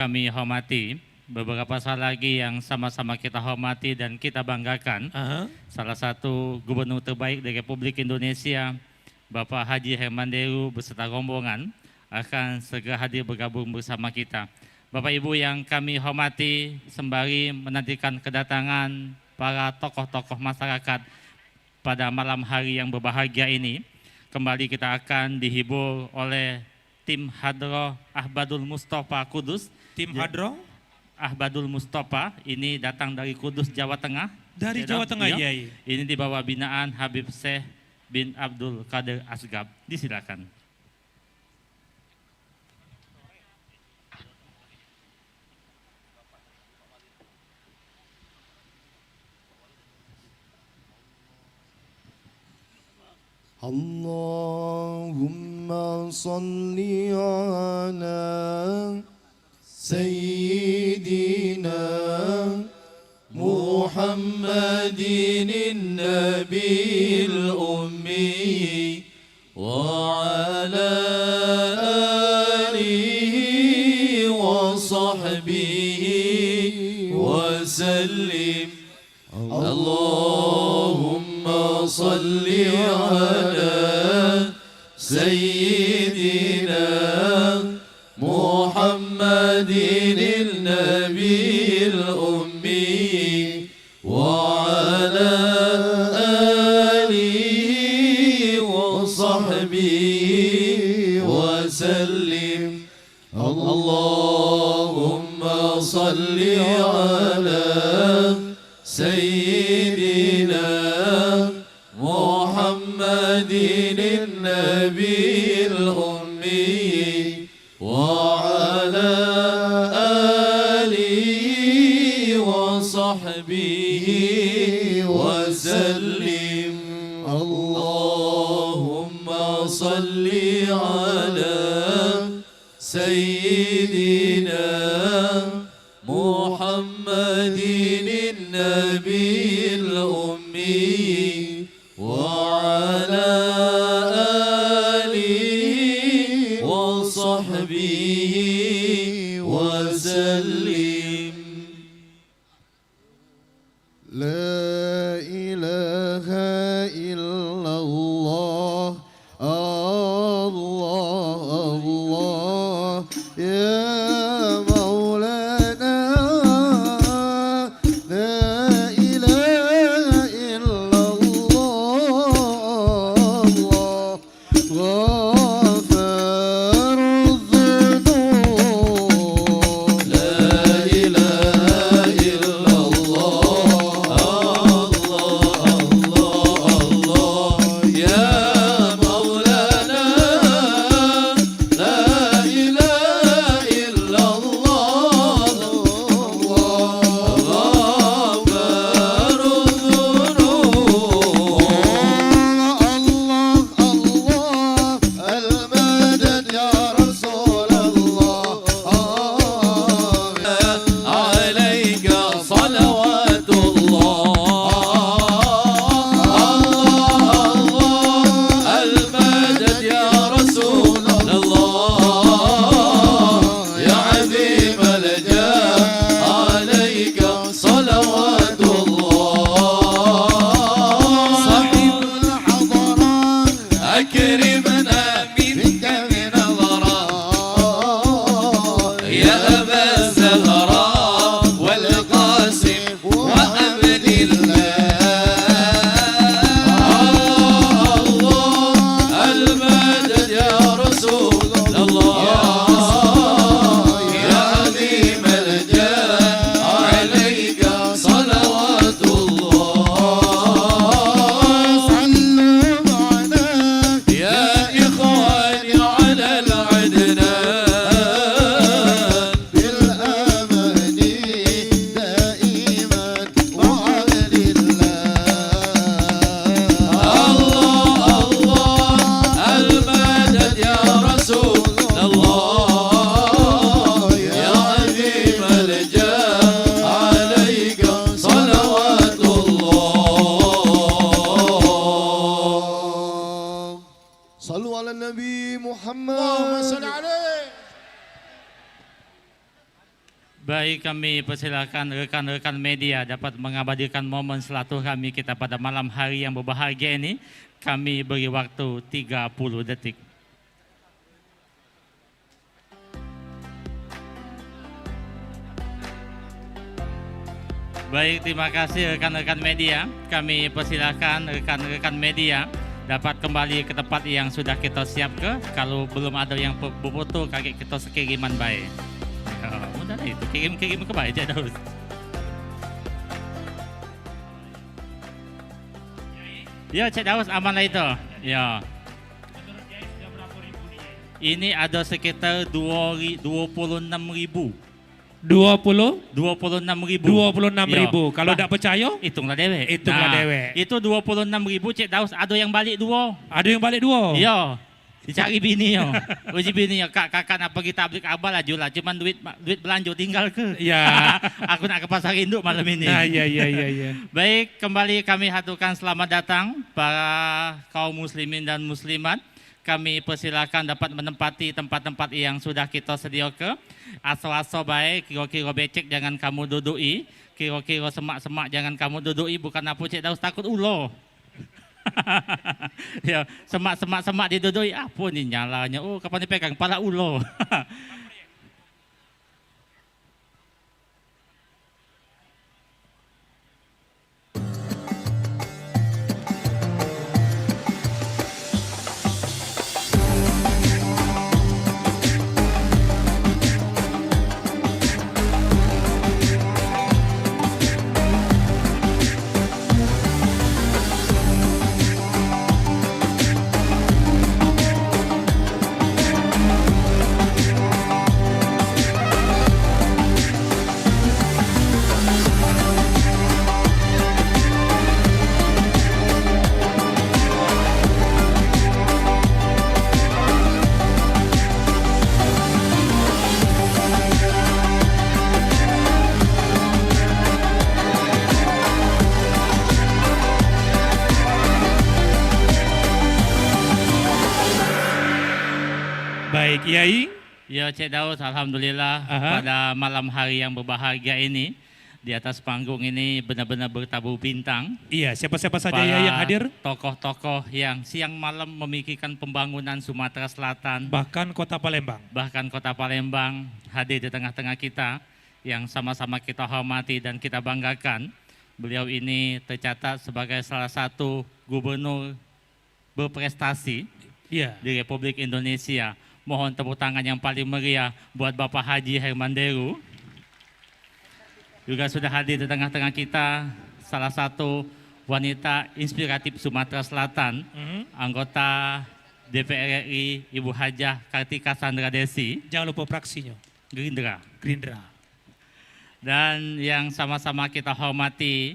Kami hormati, beberapa saat lagi yang sama-sama kita hormati dan kita banggakan. Salah satu gubernur terbaik di Republik Indonesia, Bapak Haji Herman Deru beserta rombongan akan segera hadir bergabung bersama kita. Bapak Ibu yang kami hormati, sembari menantikan kedatangan para tokoh-tokoh masyarakat pada malam hari yang berbahagia ini, kembali kita akan dihibur oleh tim Hadroh Ahbadul Mustofa Kudus. Tim Hadroh Ahbadul Mustofa ini datang dari Kudus, Jawa Tengah. dari Jawa Tengah, ya. iya. Ini di bawah binaan Habib Syekh bin Abdul Qadir Asgab. Disilakan. Allahumma salli ala Sayyidina Muhammadin Nabil Ummi wa ala alihi wa sahbihi wa sallim. Allahumma salli ala Sayyidina Muhammadin Nabil Ummi wa ala alihi wa sahbihi wa sallim. Allahumma salli ala Sayyidina Muhammadin Nabil Ummi wa ala alihi wa sahbihi wa sallim. Allahumma salli ala Sayyidina Muhammadin Nabil Ummi wa ala alihi wa sahbihi wa sallim. La ilaha illallah, Allah, Allah, ya La Baik, kami persilakan rekan-rekan media dapat mengabadikan momen silaturahmi kita pada malam hari yang berbahagia ini. Kami beri waktu 30 detik. Baik, terima kasih rekan-rekan media. Kami persilakan rekan-rekan media dapat kembali ke tempat yang sudah kita siapkan. Kalau belum ada yang berfoto, kakek kita sekiriman baik. Oh, mudah itu, kirim ke baik aja Daus. Ya, Cik Daus aman lah itu. Ya. Ini ada sekitar 26.000. 26.000. 26.000. Kalau tak percaya, hitunglah dewek. Hitunglah dewek. Itu 26.000 Cik Daus, ada yang balik 2. Ada yang balik 2. Iya. Dicari bini yo. Uji bini yo, kakak nak pergi tablik abal aja lah, cuman duit belanja tinggal ke. Ya. Aku nak ke pasar induk malam ini. Nah, iya. Baik, kembali kami haturkan selamat datang para kaum muslimin dan muslimat. Kami persilakan dapat menempati tempat-tempat yang sudah kita sediakan. Aso-aso baik, kira-kira becek jangan kamu dudui. Kira-kira semak-semak jangan kamu dudui. Bukan apa Cik Daus takut ulo. Ya, semak didudui. Apa ni nyalanya? Oh, kapan dipegang? Pala ulo. Baik, Kiai. Ya, Cik Daus, alhamdulillah pada malam hari yang berbahagia ini di atas panggung ini benar-benar bertabur bintang. Iya, siapa-siapa saja ya yang hadir? Tokoh-tokoh yang siang malam memikirkan pembangunan Sumatera Selatan, bahkan Kota Palembang. Hadir di tengah-tengah kita yang sama-sama kita hormati dan kita banggakan. Beliau ini tercatat sebagai salah satu gubernur berprestasi di Republik Indonesia. Mohon tepuk tangan yang paling meriah buat Bapak Haji Herman Deru. Juga sudah hadir di tengah-tengah kita salah satu wanita inspiratif Sumatera Selatan, anggota DPR RI Ibu Hajah Kartika Sandra Desi. Jangan lupa fraksinya. Gerindra. Dan yang sama-sama kita hormati,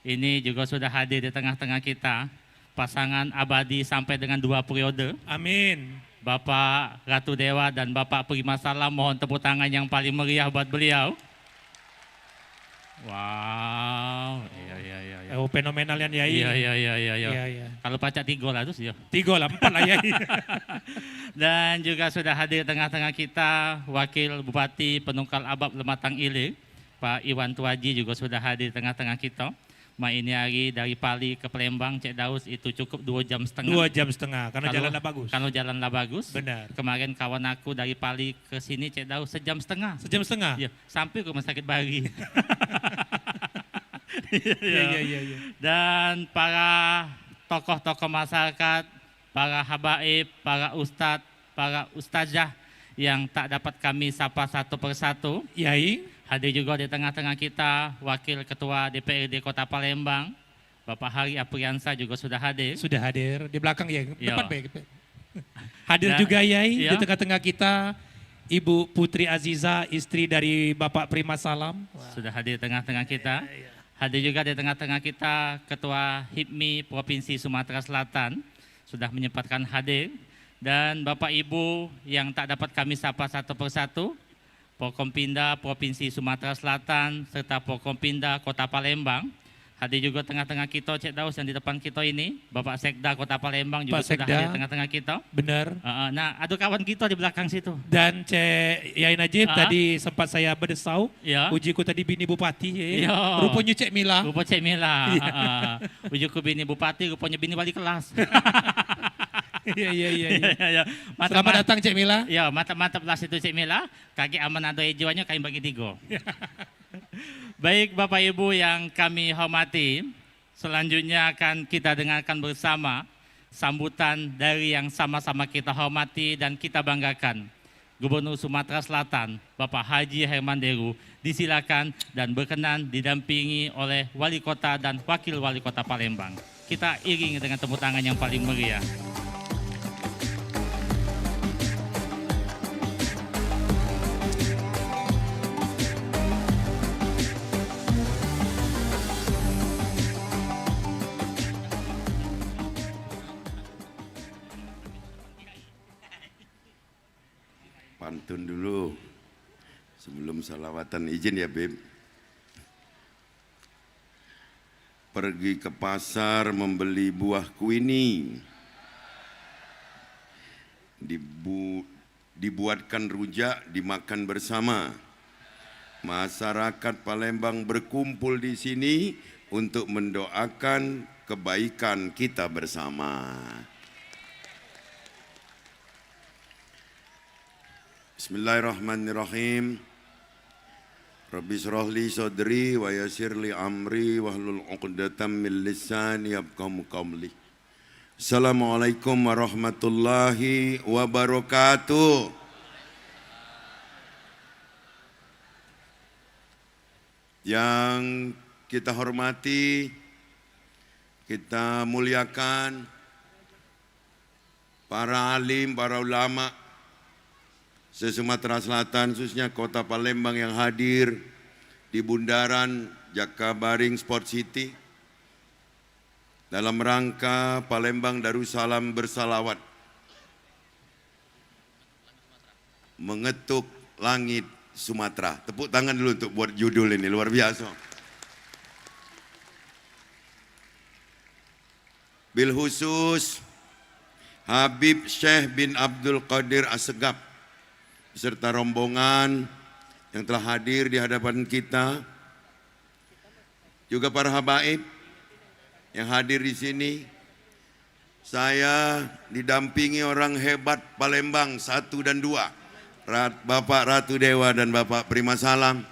ini juga sudah hadir di tengah-tengah kita, pasangan abadi sampai dengan 2 periode. Amin. Bapak Ratu Dewa dan Bapak Prima Salam, mohon tepuk tangan yang paling meriah buat beliau. Wow, iya. Oh, fenomenal ya, Yai. Iya. Kalau pacak 3 lah terus ya. 3 lah, 4 lah, Yai. Dan juga sudah hadir tengah-tengah kita Wakil Bupati Penungkal Abab Lematang Ilir, Pak Iwan Tuaji juga sudah hadir tengah-tengah kita. Ini hari dari Pali ke Palembang, Cik Daus itu cukup 2 jam setengah. 2 jam setengah, karena jalannya bagus. Kalau jalannya bagus. Benar. Kemarin kawan aku dari Pali ke sini, Cik Daus 1 jam setengah. 1 jam setengah? Iya, sampai ke rumah sakit Bari. Iya. Dan para tokoh-tokoh masyarakat, para habaib, para ustadz, para ustazah yang tak dapat kami sapa satu persatu. Yai. Hadir juga di tengah-tengah kita Wakil Ketua DPRD Kota Palembang, Bapak Hari Apriansa juga sudah hadir. Sudah hadir, di belakang ya, depan baik. Hadir juga Yai, di tengah-tengah kita Ibu Putri Aziza, istri dari Bapak Prima Salam. Sudah hadir di tengah-tengah kita. Hadir juga di tengah-tengah kita Ketua HIPMI Provinsi Sumatera Selatan, sudah menyempatkan hadir. Dan Bapak Ibu yang tak dapat kami sapa satu persatu, Forkompinda Provinsi Sumatera Selatan serta Forkompinda Kota Palembang, Hadir juga tengah-tengah kita Cik Daus yang di depan kita ini, Bapak Sekda Kota Palembang juga Pak sudah Sekda. hadir tengah-tengah kita. Benar. Nah, ada kawan kita di belakang situ. Dan Cek Yai Najib tadi sempat saya berdesau, Ya. ujiku tadi bini bupati, Ya. rupanya Cek Mila. Rupa Cik Mila. Ujuku bini bupati, rupanya bini wali kelas. Iya. Ya, Selamat datang Cek Mila. Ya, mantap-mantap lah situ Cik Mila. Kaki aman ada ejuannya kain bagi tiga. Baik Bapak Ibu yang kami hormati, selanjutnya akan kita dengarkan bersama sambutan dari yang sama-sama kita hormati dan kita banggakan. Gubernur Sumatera Selatan, Bapak Haji Herman Deru, disilakan dan berkenan didampingi oleh Wali Kota dan Wakil Wali Kota Palembang. Kita iringi dengan tepuk tangan yang paling meriah. Pantun dulu sebelum salawatan, izin ya Beb. Pergi ke pasar membeli buah kuini, dibuatkan rujak dimakan bersama. Masyarakat Palembang berkumpul di sini untuk mendoakan kebaikan kita bersama. Bismillahirrahmanirrahim. Rabbi shrah li sadri wa yassir li amri wahlul 'uqdatam min lisani yafqahu qawli. Assalamualaikum warahmatullahi wabarakatuh. Yang kita hormati, kita muliakan para alim, para ulama se-Sumatera Selatan, khususnya Kota Palembang yang hadir di bundaran Jakabaring Sport City dalam rangka Palembang Darussalam bersalawat mengetuk langit Sumatera. Tepuk tangan dulu untuk buat judul ini, luar biasa. Bil khusus Habib Syekh bin Abdul Qadir Assegaf beserta rombongan yang telah hadir di hadapan kita, juga para habaib yang hadir di sini. Saya didampingi orang hebat Palembang 1 dan 2, Bapak Ratu Dewa dan Bapak Prima Salam,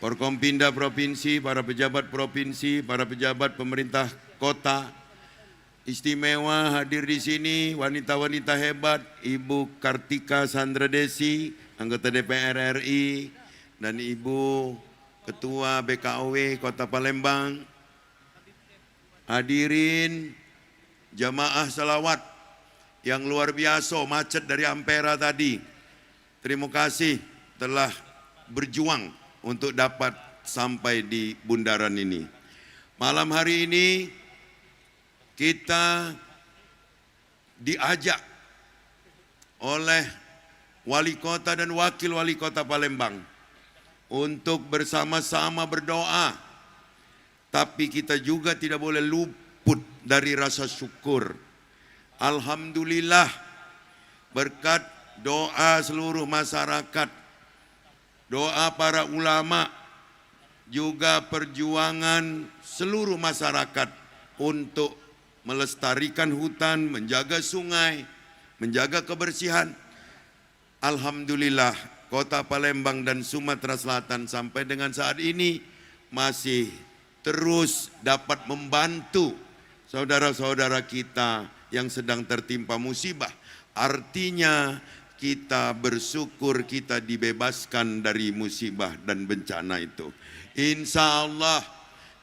Forkompinda Provinsi, para pejabat provinsi, para pejabat pemerintah kota. Istimewa hadir di sini wanita-wanita hebat, Ibu Kartika Sandra Desi, anggota DPR RI, dan Ibu Ketua BKOW Kota Palembang. Hadirin jamaah salawat yang luar biasa, macet dari Ampera tadi. Terima kasih telah berjuang untuk dapat sampai di bundaran ini. Malam hari ini kita diajak oleh Wali Kota dan Wakil Wali Kota Palembang untuk bersama-sama berdoa. Tapi kita juga tidak boleh luput dari rasa syukur. Alhamdulillah berkat doa seluruh masyarakat, doa para ulama, juga perjuangan seluruh masyarakat untuk melestarikan hutan, menjaga sungai, menjaga kebersihan. Alhamdulillah Kota Palembang dan Sumatera Selatan sampai dengan saat ini masih terus dapat membantu saudara-saudara kita yang sedang tertimpa musibah. Artinya kita bersyukur kita dibebaskan dari musibah dan bencana itu. Insya Allah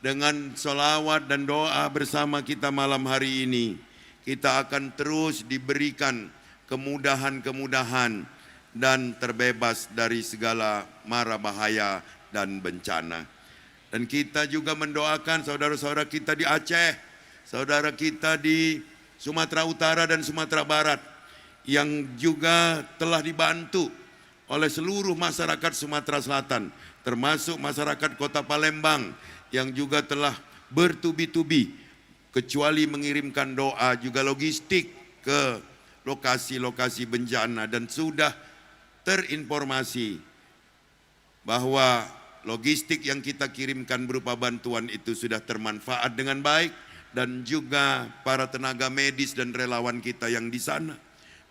dengan sholawat dan doa bersama kita malam hari ini, kita akan terus diberikan kemudahan-kemudahan dan terbebas dari segala mara bahaya dan bencana. Dan kita juga mendoakan saudara-saudara kita di Aceh, saudara kita di Sumatera Utara dan Sumatera Barat, yang juga telah dibantu oleh seluruh masyarakat Sumatera Selatan, termasuk masyarakat Kota Palembang yang juga telah bertubi-tubi, kecuali mengirimkan doa juga logistik ke lokasi-lokasi bencana, dan sudah terinformasi bahwa logistik yang kita kirimkan berupa bantuan itu sudah termanfaat dengan baik, dan juga para tenaga medis dan relawan kita yang di sana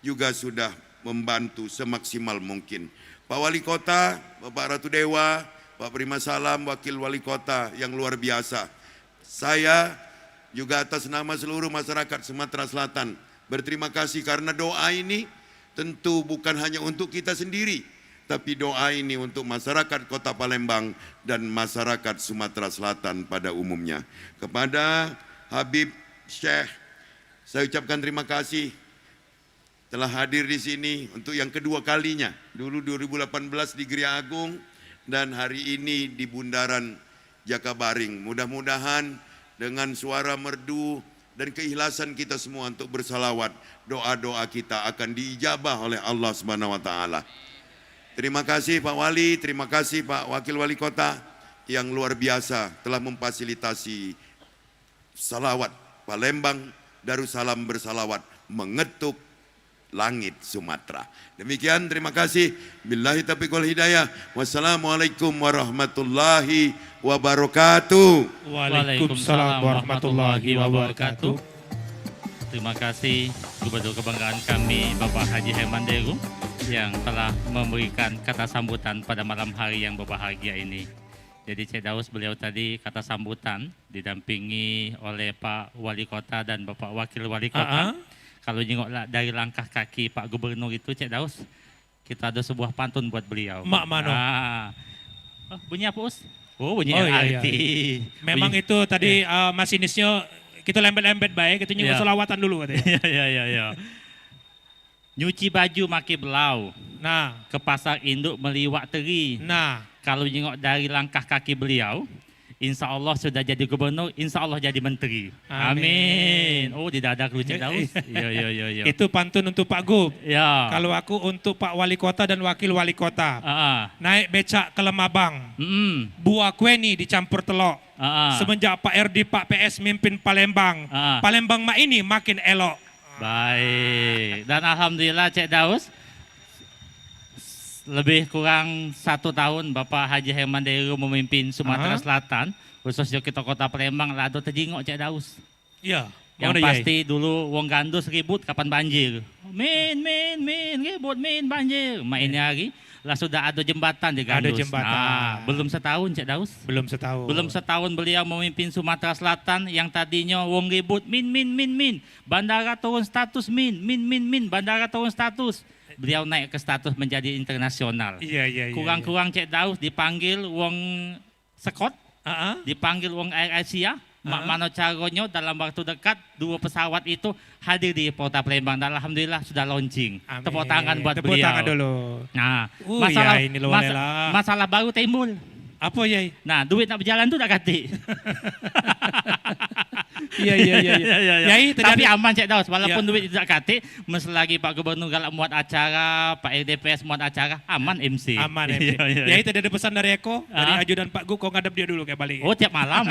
juga sudah membantu semaksimal mungkin. Pak Wali Kota, Bapak Ratu Dewa, Pak Prima Salam, Wakil Wali Kota yang luar biasa. Saya juga atas nama seluruh masyarakat Sumatera Selatan berterima kasih, karena doa ini tentu bukan hanya untuk kita sendiri, tapi doa ini untuk masyarakat Kota Palembang dan masyarakat Sumatera Selatan pada umumnya. Kepada Habib Syekh, saya ucapkan terima kasih telah hadir di sini untuk yang kedua kalinya. Dulu 2018 di Gria Agung dan hari ini di Bundaran Jakabaring. Mudah-mudahan dengan suara merdu dan keikhlasan kita semua untuk bersalawat, doa-doa kita akan diijabah oleh Allah Subhanahu wa taala. Terima kasih Pak Wali, terima kasih Pak Wakil Wali Kota yang luar biasa telah memfasilitasi salawat Palembang Darussalam bersalawat mengetuk langit Sumatera. Demikian, terima kasih. Billahi taufiq wal hidayah. Wassalamualaikum warahmatullahi wabarakatuh. Waalaikumsalam warahmatullahi wabarakatuh. Terima kasih Gubernur Kebanggaan kami Bapak Haji Herman Deru yang telah memberikan kata sambutan pada malam hari yang berbahagia ini. Jadi Cik Daus, beliau tadi kata sambutan didampingi oleh Pak Wali Kota dan Bapak Wakil Wali Kota. Kalau jengok dari langkah kaki Pak Gubernur itu, Cik Daus, kita ada sebuah pantun buat beliau. Mak mano. Oh, bunyi apa, Us? Oh, bunyi iya, LRT. iya. Memang bunyi, itu tadi masinisnya kita lembet-lembet baik, itu nyengok selawatan dulu katanya. Iya. Nyuci baju maki belau. Nah, ke pasar induk meliwak teri. Nah, kalau jengok dari langkah kaki beliau, insya Allah sudah jadi gubernur, insya Allah jadi menteri. Amin. Oh, di dada Cik Daus. Iya. Itu pantun untuk Pak Gub. Ya. Kalau aku untuk Pak Wali Kota dan Wakil Wali Kota. Naik becak ke Lemabang. Buah kue nih dicampur telok. Semenjak Pak RD, Pak PS mimpin Palembang. Palembang mak ini makin elok. Baik. Dan alhamdulillah Cik Daus, lebih kurang 1 tahun Bapak Haji Herman Deru memimpin Sumatera Selatan, khususnya kita Kota Palembang, lado terjingok Cik Daus. Iya. Yang pasti dulu wong gandus ribut kapan banjir. Min, ribut, banjir. Mainnya hari, lah sudah ada jembatan di Gandus. Ada jembatan. Nah, belum setahun Cik Daus. Belum setahun. Belum setahun beliau memimpin Sumatera Selatan yang tadinya wong ribut, min. Bandara turun status, min. Bandara turun status. Beliau naik ke status menjadi internasional. Iya. Kurang-kurang Cik Daus dipanggil wong sekot, dipanggil wong Air Asia, mak mano caronyo dalam waktu dekat 2 pesawat itu hadir di Kota Palembang. Dan alhamdulillah sudah launching. Tepuk tangan buat beliau. Tepuk tangan dulu. Nah, masalah baru timbul. Apa Yai? Nah, duit nak berjalan tuh tak kati. Iya. Yai, tapi aman Cik Daus, walaupun duit tidak kati, selagi Pak Gubernur galak muat acara, Pak RDPS muat acara, aman MC. Aman MC. Yai, tadi ada pesan dari Eko, dari Ajudan Pak Gu, kau ngadep dia dulu kayak balik. Oh, tiap malam.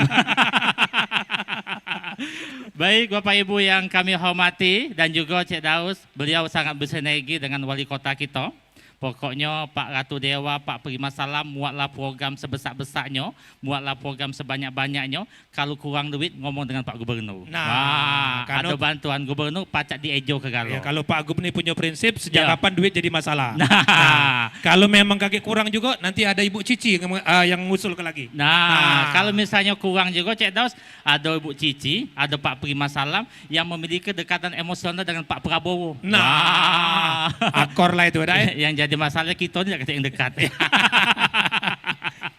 Baik Bapak Ibu yang kami hormati dan juga Cik Daus, beliau sangat bersinergi dengan wali kota kita. Pokoknya Pak Ratu Dewa, Pak Prima Salam muatlah program sebesar-besarnya, muatlah program sebanyak-banyaknya. Kalau kurang duit ngomong dengan Pak Gubernur. Nah, ada bantuan Gubernur pacak diejo ke Galo. Ya, kalau Pak Gubernur punya prinsip sejak kapan duit jadi masalah. Nah, kalau memang kakek kurang juga nanti ada Ibu Cici yang ngusul ke lagi. Nah, kalau misalnya kurang juga Cik Daus, ada Ibu Cici, ada Pak Prima Salam yang memiliki kedekatan emosional dengan Pak Prabowo. Nah, akor lah itu ada. Yang jadi masalah kita tidak yang dekat.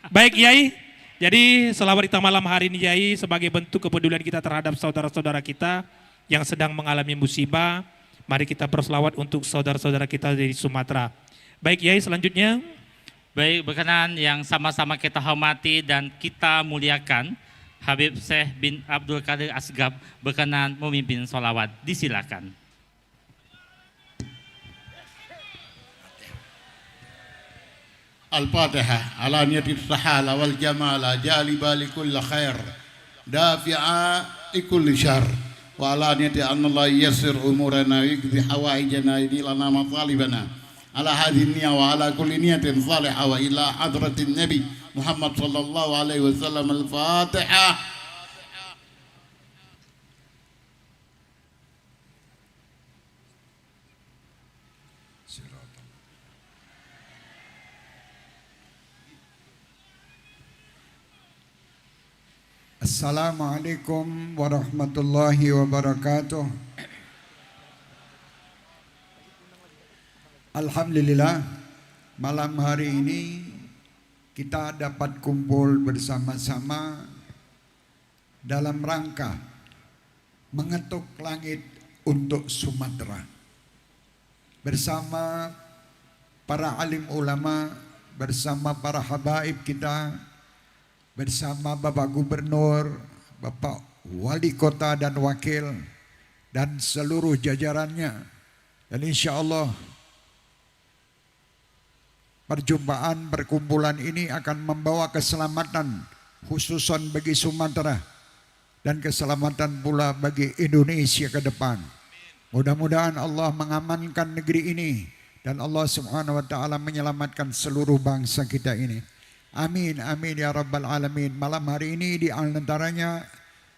Baik Yai, jadi selawat kita malam hari ini Yai sebagai bentuk kepedulian kita terhadap saudara-saudara kita yang sedang mengalami musibah. Mari kita berselawat untuk saudara-saudara kita dari Sumatera. Baik Yai, selanjutnya. Baik, berkenan yang sama-sama kita hormati dan kita muliakan, Habib Syekh bin Abdul Qadir Asgab berkenan memimpin sholawat. Disilakan. الفاتحة على نية السحالة والجمال جالبة لكل خير دافعة لكل شر وعلى نية أن الله ييسر أمورنا ويقضي حوائجنا ويدي لنا مطالبنا على هذه النية وعلى كل نية صالحة وإلى حضرة النبي محمد صلى الله عليه وسلم الفاتحة. Assalamualaikum warahmatullahi wabarakatuh. Alhamdulillah, malam hari ini kita dapat kumpul bersama-sama dalam rangka mengetuk langit untuk Sumatera. Bersama para alim ulama, bersama para habaib kita, bersama Bapak Gubernur, Bapak Wali Kota dan Wakil, dan seluruh jajarannya. Dan insya Allah perjumpaan perkumpulan ini akan membawa keselamatan khususan bagi Sumatera dan keselamatan pula bagi Indonesia ke depan. Mudah-mudahan Allah mengamankan negeri ini dan Allah Subhanahu wa taala menyelamatkan seluruh bangsa kita ini. Amin, amin ya rabbal alamin. Malam hari ini di antaranya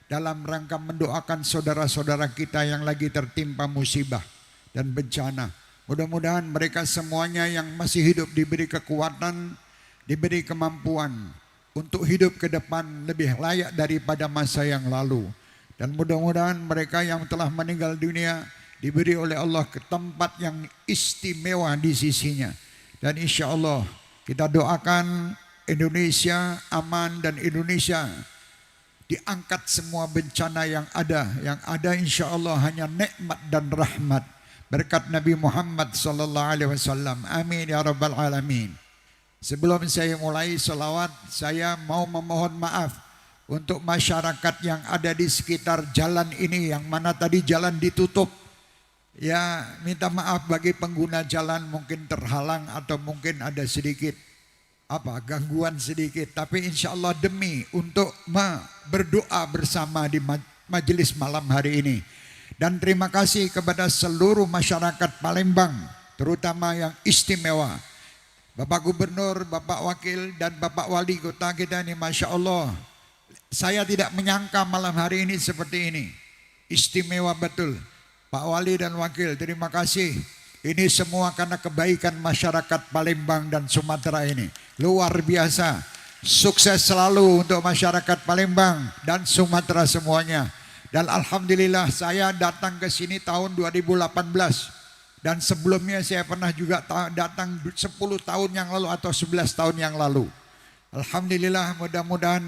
dalam rangka mendoakan saudara-saudara kita yang lagi tertimpa musibah dan bencana. Mudah-mudahan mereka semuanya yang masih hidup diberi kekuatan, diberi kemampuan untuk hidup ke depan lebih layak daripada masa yang lalu. Dan mudah-mudahan mereka yang telah meninggal dunia diberi oleh Allah ke tempat yang istimewa di sisinya. Dan insya Allah kita doakan Indonesia aman dan Indonesia diangkat semua bencana yang ada. Yang ada insya Allah hanya nikmat dan rahmat berkat Nabi Muhammad sallallahu alaihi wasallam. Amin ya rabbal alamin. Sebelum saya mulai selawat, saya mau memohon maaf untuk masyarakat yang ada di sekitar jalan ini yang mana tadi jalan ditutup. Ya, minta maaf bagi pengguna jalan mungkin terhalang atau mungkin ada sedikit gangguan sedikit, tapi insya Allah demi untuk berdoa bersama di majelis malam hari ini. Dan terima kasih kepada seluruh masyarakat Palembang, terutama yang istimewa, Bapak Gubernur, Bapak Wakil, dan Bapak Wali Kota kita ini, Masya Allah. Saya tidak menyangka malam hari ini seperti ini, istimewa betul. Pak Wali dan Wakil, terima kasih. Ini semua karena kebaikan masyarakat Palembang dan Sumatera ini. Luar biasa. Sukses selalu untuk masyarakat Palembang dan Sumatera semuanya. Dan alhamdulillah saya datang ke sini tahun 2018. Dan sebelumnya saya pernah juga datang 10 tahun yang lalu atau 11 tahun yang lalu. Alhamdulillah, mudah-mudahan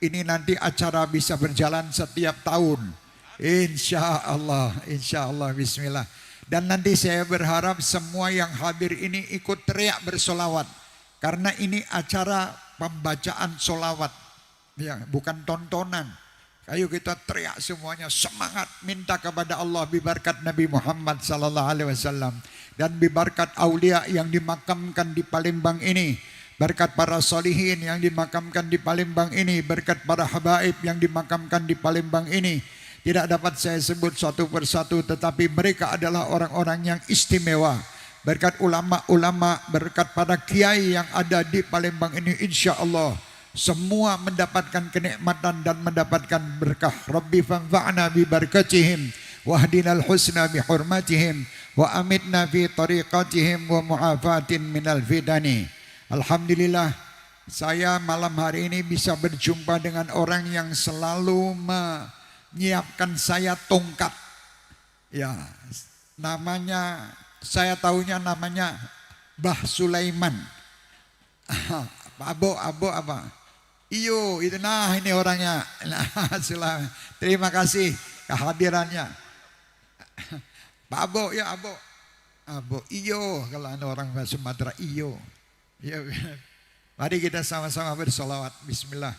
ini nanti acara bisa berjalan setiap tahun. Insya Allah, bismillah. Dan nanti saya berharap semua yang hadir ini ikut teriak bersolawat. Karena ini acara pembacaan solawat. Ya, bukan tontonan. Ayo kita teriak semuanya, semangat minta kepada Allah bibarkat Nabi Muhammad sallallahu alaihi wasallam dan bibarkat aulia yang dimakamkan di Palembang ini, berkat para solihin yang dimakamkan di Palembang ini, berkat para habaib yang dimakamkan di Palembang ini. Tidak dapat saya sebut satu persatu, tetapi mereka adalah orang-orang yang istimewa. Berkat ulama-ulama, berkat para kiai yang ada di Palembang ini, insya Allah semua mendapatkan kenikmatan dan mendapatkan berkah. Rabbi fanfa'na bi barakatihim wahdinal husna bi hurmatihim wa amitna fi tariqatihim wa mu'afatin minal fitani. Alhamdulillah, saya malam hari ini bisa berjumpa dengan orang yang selalu menyiapkan saya tongkat. Ya, namanya saya tahunya namanya Bah Sulaiman. Abo apa? Iyo, itu ini orangnya. Terima kasih kehadirannya. Pak Abo, ya Abo. Abo, iyo, kalau ada orang Sumatera, iyo. Ya, mari kita sama-sama bersolawat. Bismillah.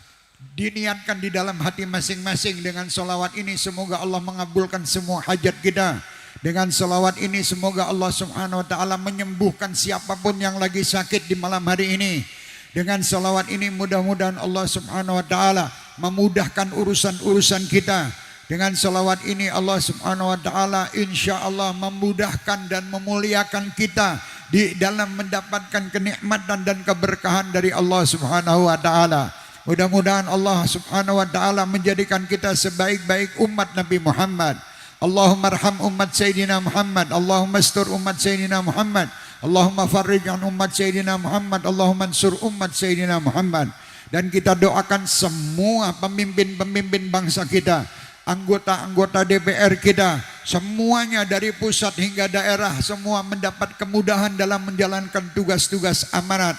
Diniatkan di dalam hati masing-masing dengan solawat ini. Semoga Allah mengabulkan semua hajat kita. Dengan selawat ini semoga Allah Subhanahu wa taala menyembuhkan siapapun yang lagi sakit di malam hari ini. Dengan selawat ini mudah-mudahan Allah Subhanahu wa taala memudahkan urusan-urusan kita. Dengan selawat ini Allah Subhanahu wa taala insyaallah memudahkan dan memuliakan kita di dalam mendapatkan kenikmatan dan keberkahan dari Allah Subhanahu wa taala. Mudah-mudahan Allah Subhanahu wa taala menjadikan kita sebaik-baik umat Nabi Muhammad. Allahumma arham umat Sayyidina Muhammad, Allahumma astur umat Sayyidina Muhammad, Allahumma farrij an umat Sayyidina Muhammad, Allahumma ansur umat Sayyidina Muhammad. Dan kita doakan semua pemimpin-pemimpin bangsa kita, anggota-anggota DPR kita, semuanya dari pusat hingga daerah, semua mendapat kemudahan dalam menjalankan tugas-tugas amanat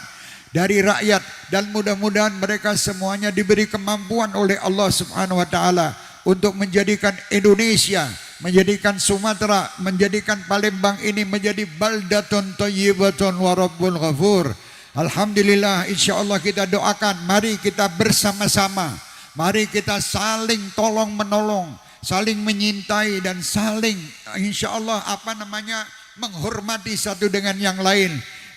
dari rakyat, dan mudah-mudahan mereka semuanya diberi kemampuan oleh Allah Subhanahu wa taala untuk menjadikan Indonesia, menjadikan Sumatera, menjadikan Palembang ini menjadi baldatun thayyibatun wa rabbul ghafur. Alhamdulillah, insyaallah kita doakan, mari kita bersama-sama, mari kita saling tolong menolong, saling menyintai dan saling insyaallah menghormati satu dengan yang lain.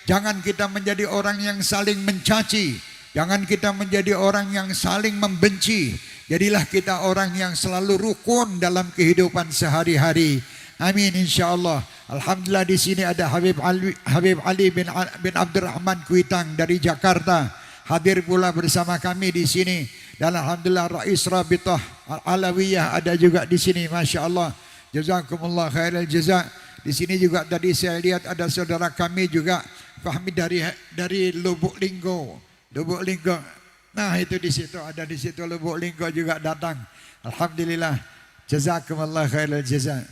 Jangan kita menjadi orang yang saling mencaci, jangan kita menjadi orang yang saling membenci. Jadilah kita orang yang selalu rukun dalam kehidupan sehari-hari. Amin insyaallah. Alhamdulillah di sini ada Habib Ali bin Abdurrahman Kuitang dari Jakarta hadir pula bersama kami di sini. Dan alhamdulillah Rais Rabitah Alawiyah ada juga di sini, masya-Allah. Jazakumullah khairal jaza. Di sini juga tadi saya lihat ada saudara kami juga Fahmi dari Lubuk Linggo. Lubuk Linggo. Nah, itu di situ ada di situ Lubuk Linggo juga datang. Alhamdulillah. Jazakumullah khairal jaza.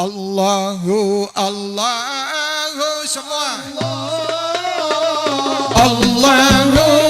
Allahu semua. Allahu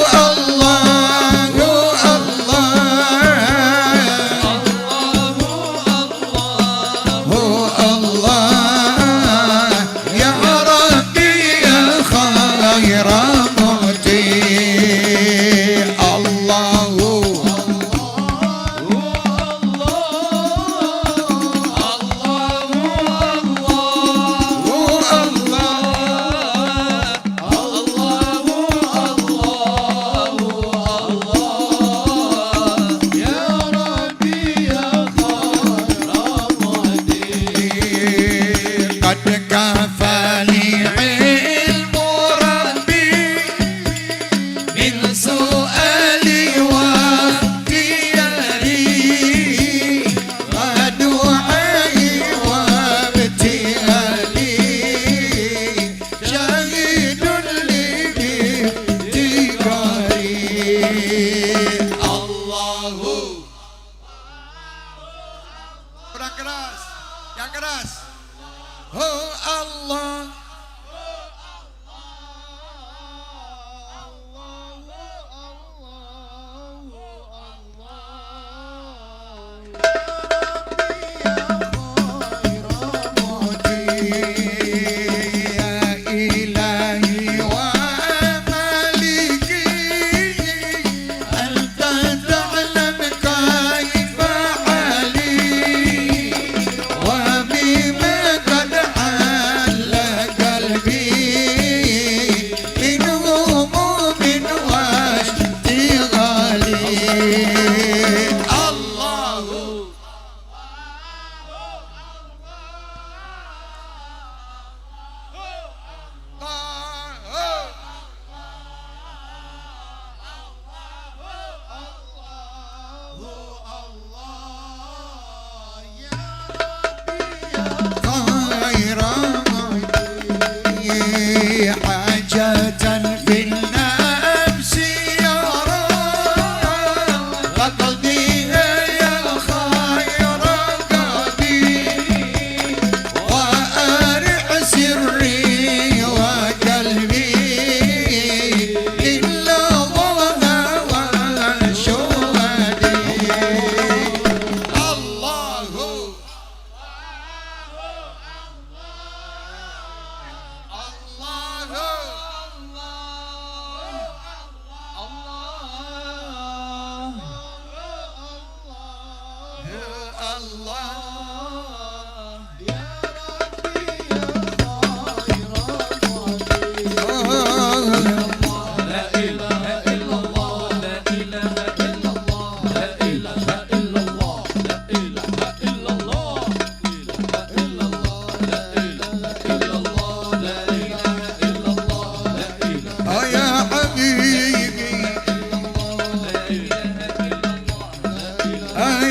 يا حبيبي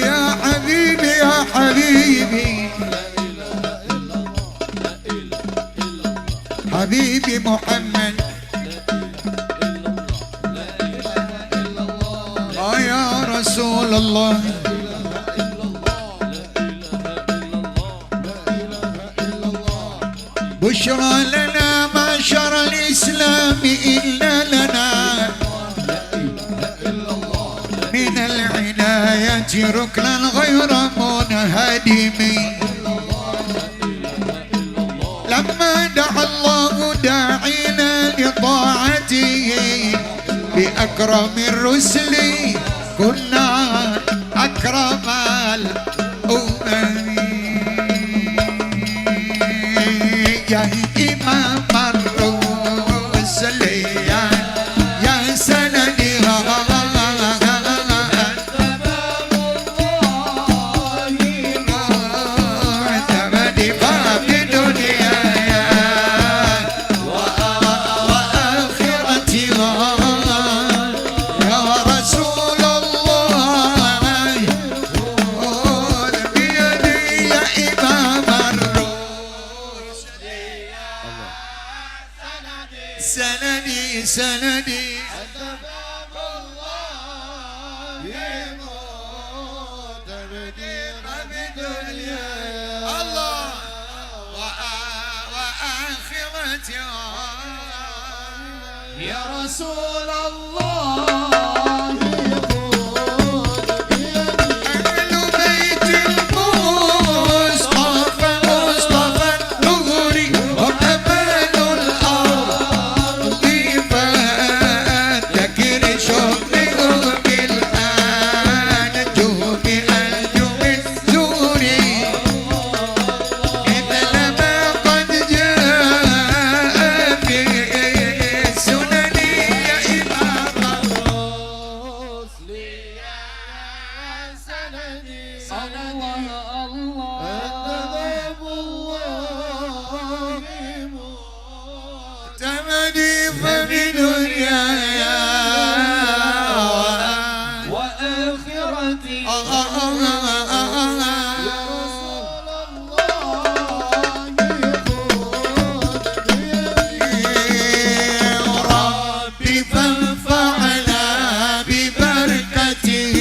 يا حبيبي يا حبيبي حبيبي محمد يا رسول الله بشرى لنا معشر الإسلام إلا لنا من العناية ركنا غير منهدم لما دعا الله داعينا لطاعته بأكرم الرسل كنا أكرم الأمم يا إمام الرسل يا سندي سندي سندي الله وآخرتي يا رسول الله أهل بيت المصطفى مصطفى نوري وأمان الأرض فذكر شوقهم بالآن جوب أنجم الزوري إذا لما قد جاء في السنن يا إمام الرسل يا سندي الله الله تمدي فبدنيا وآخرتي ربي فانفعنا ببركته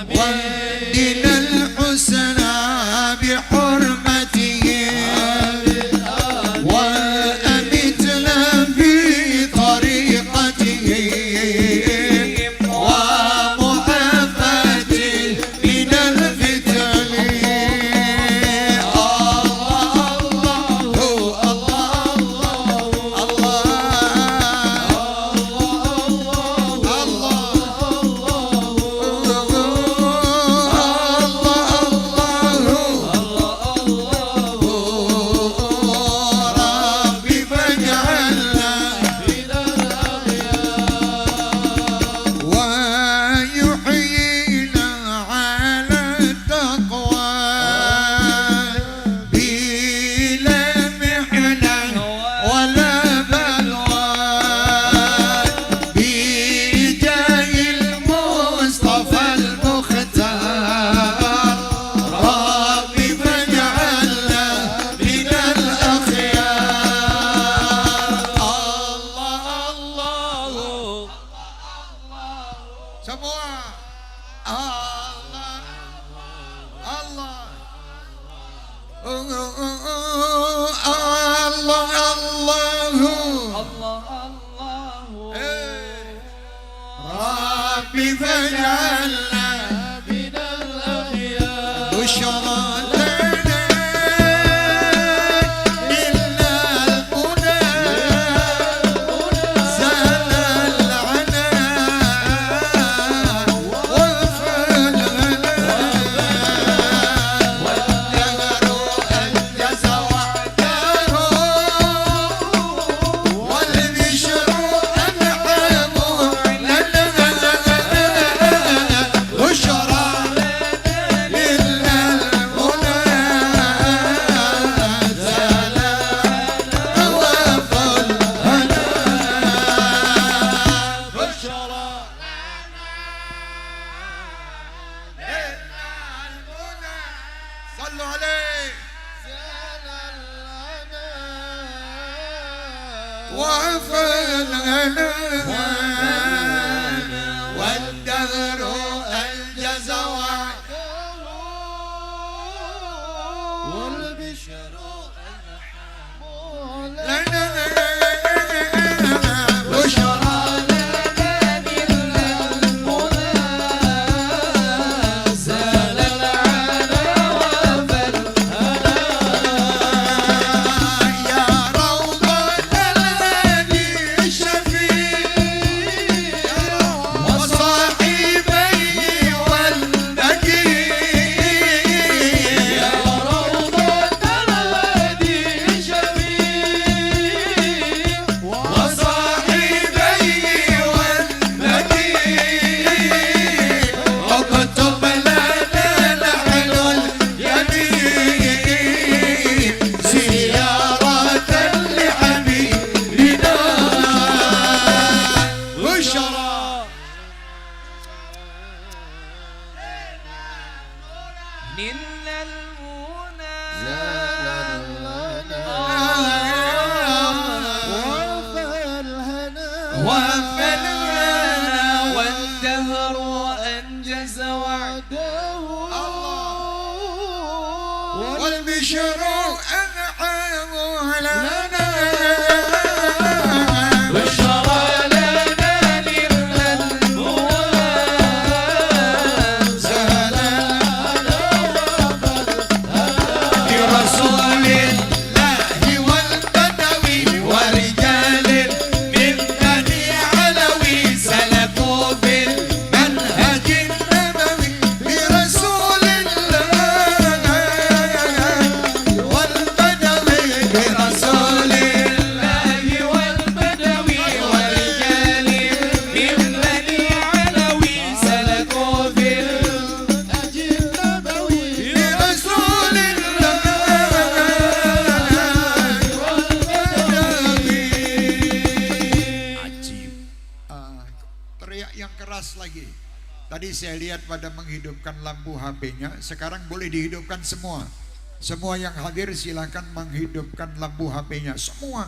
ودنا الحسنى بحرمته وأمتنا في طريقته ومعافاة من الفتن ربي فاجعلنا ويحيينا على التقوى بلا محنة ولا بلوى بجاه المصطفى المختار ربي فاجعلنا من الأخيار الله semua Allah Allah Allah Allah ربي فاجعلنا من الأخيار بشرى لنا إلا المنى زال العنا وفل والدهر أنجز وحده والبشر أنعم لنا وفلنا والدهر أنجز وعده والبشر لنا بشرى يا روضة الهادي الشفيع وصاحبيه والبكير يا روضة الهادي الشفيع وصاحبيه والبكير اكتب لنا نحن اليمين زيارة لحبيبنا بشرى نلنا المنى وفلنا والدهر أنجز وعده والبشر أنعم لنا بشرى لنا نلنا المنى برسول الله والبدوي ورجال من بني علوي سلكوا بالمنهج النبوي برسول الله والبدوي برسول الله والبدوي ورجال من بني علوي سلكوا في النهج النبوي برسول الله Ajib. Teriak yang keras lagi. Tadi saya lihat pada menghidupkan lampu HP-nya, sekarang boleh dihidupkan semua. Semua yang hadir silakan menghidupkan lampu HP-nya, semua.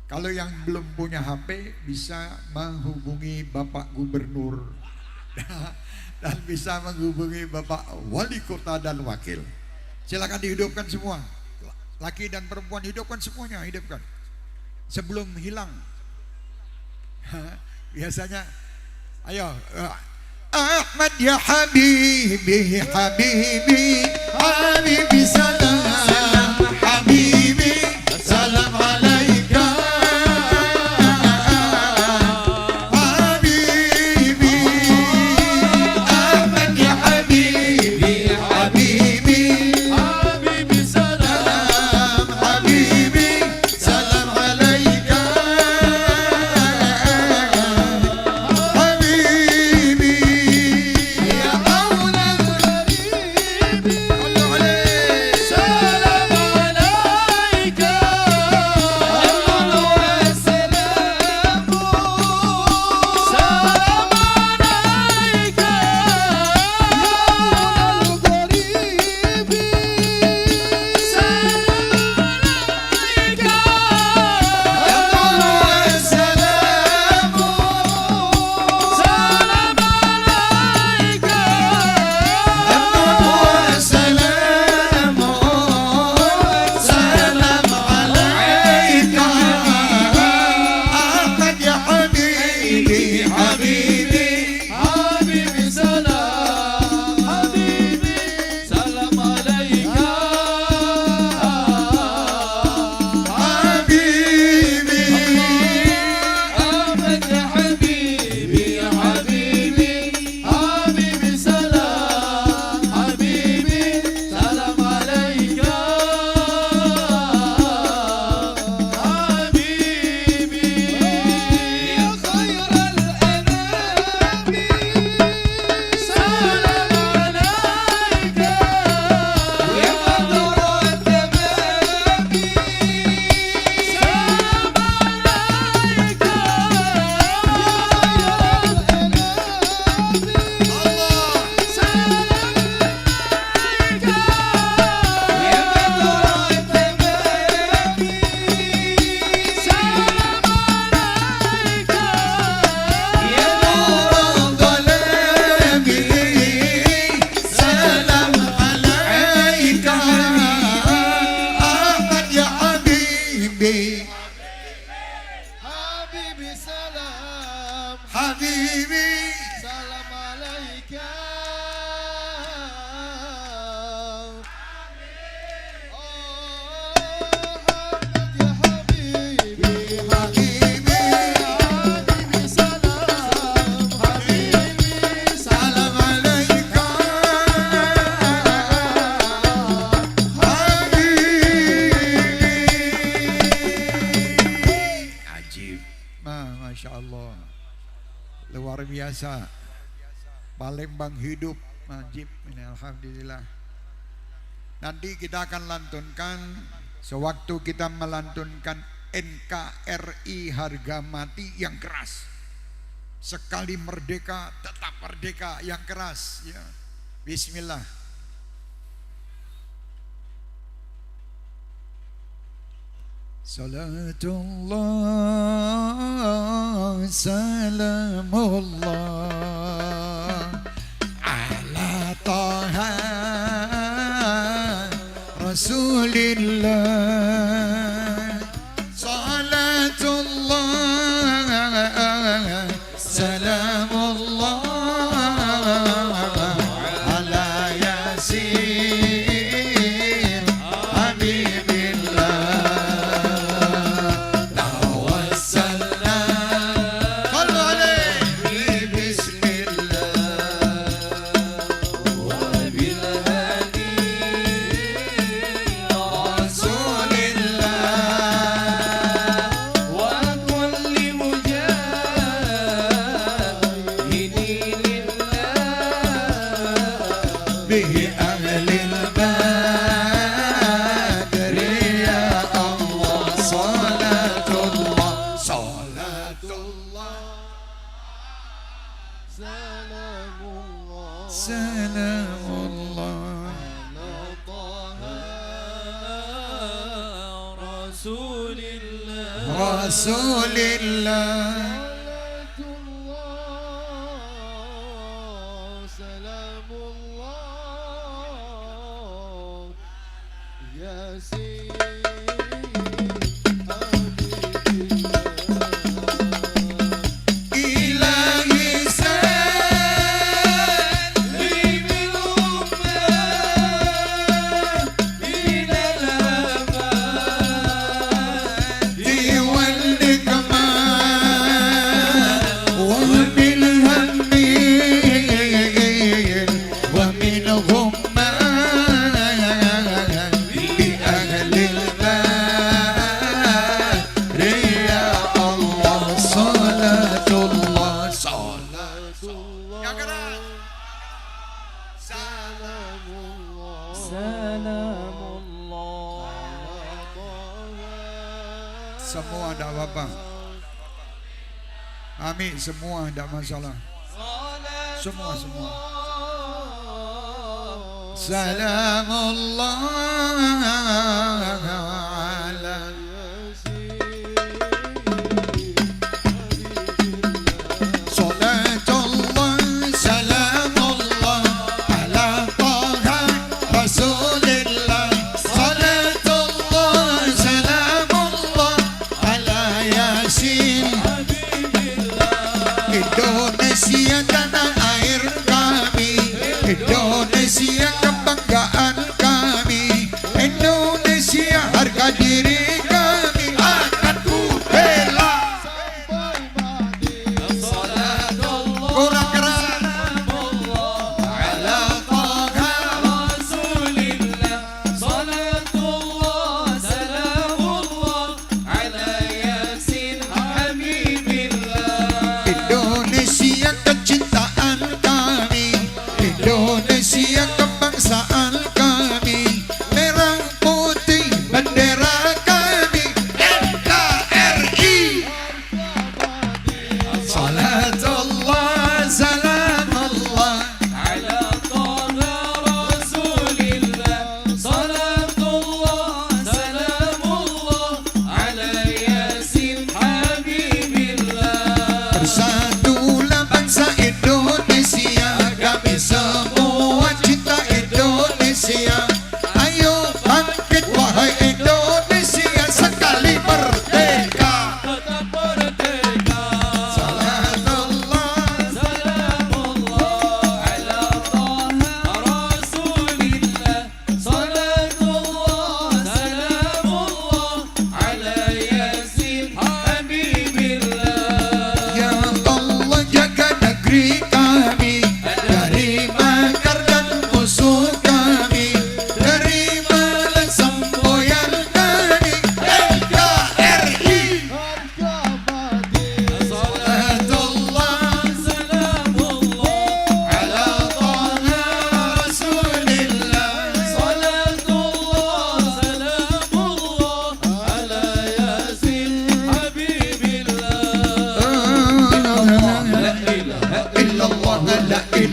Kalau yang belum punya HP bisa menghubungi Bapak Gubernur dan bisa menghubungi Bapak Wali Kota dan Wakil. Silakan dihidupkan semua. Laki dan perempuan hidupkan semuanya, hidupkan. Sebelum hilang. Biasanya ayo Ahmad ya habibi habibi habibi salam habibi salam alaika habibi Ahmad ya habibi habibi حبيبي سلام habibi salam alaika habibi ya maula حبيبي صلوا عليه حبيبي سلام حبيبي سلام عليك حمد يا حبيبي حبيبي حبيبي سلام حبيبي سلام عليك حبيبي عجيب Masya Allah luar biasa Palembang hidup Najib ini Alhamdulillah. Nanti kita akan lantunkan sewaktu kita melantunkan NKRI harga mati yang keras. Sekali merdeka tetap merdeka yang keras ya. Bismillah. Salatullah salamullah ala taha rasulillah. Salatullah salamullah ala yasin habibillah. Salamullah Rasulillah. سلام الله يا Ilahi سلم الأمة من الأمان والنقمان ومن هم ومن غمان لأهل البار يا الله صلاة الله صلاة يا كرام سلام الله semua tidak apa-apa. Amin, semua tidak masalah. Semua. Salamullah ala Salatullah salamullah ala taha rasulillah. Salatullah salamullah ala yasin. Indonesia tanah air kami, Indonesia kebanggaan kami, Indonesia harga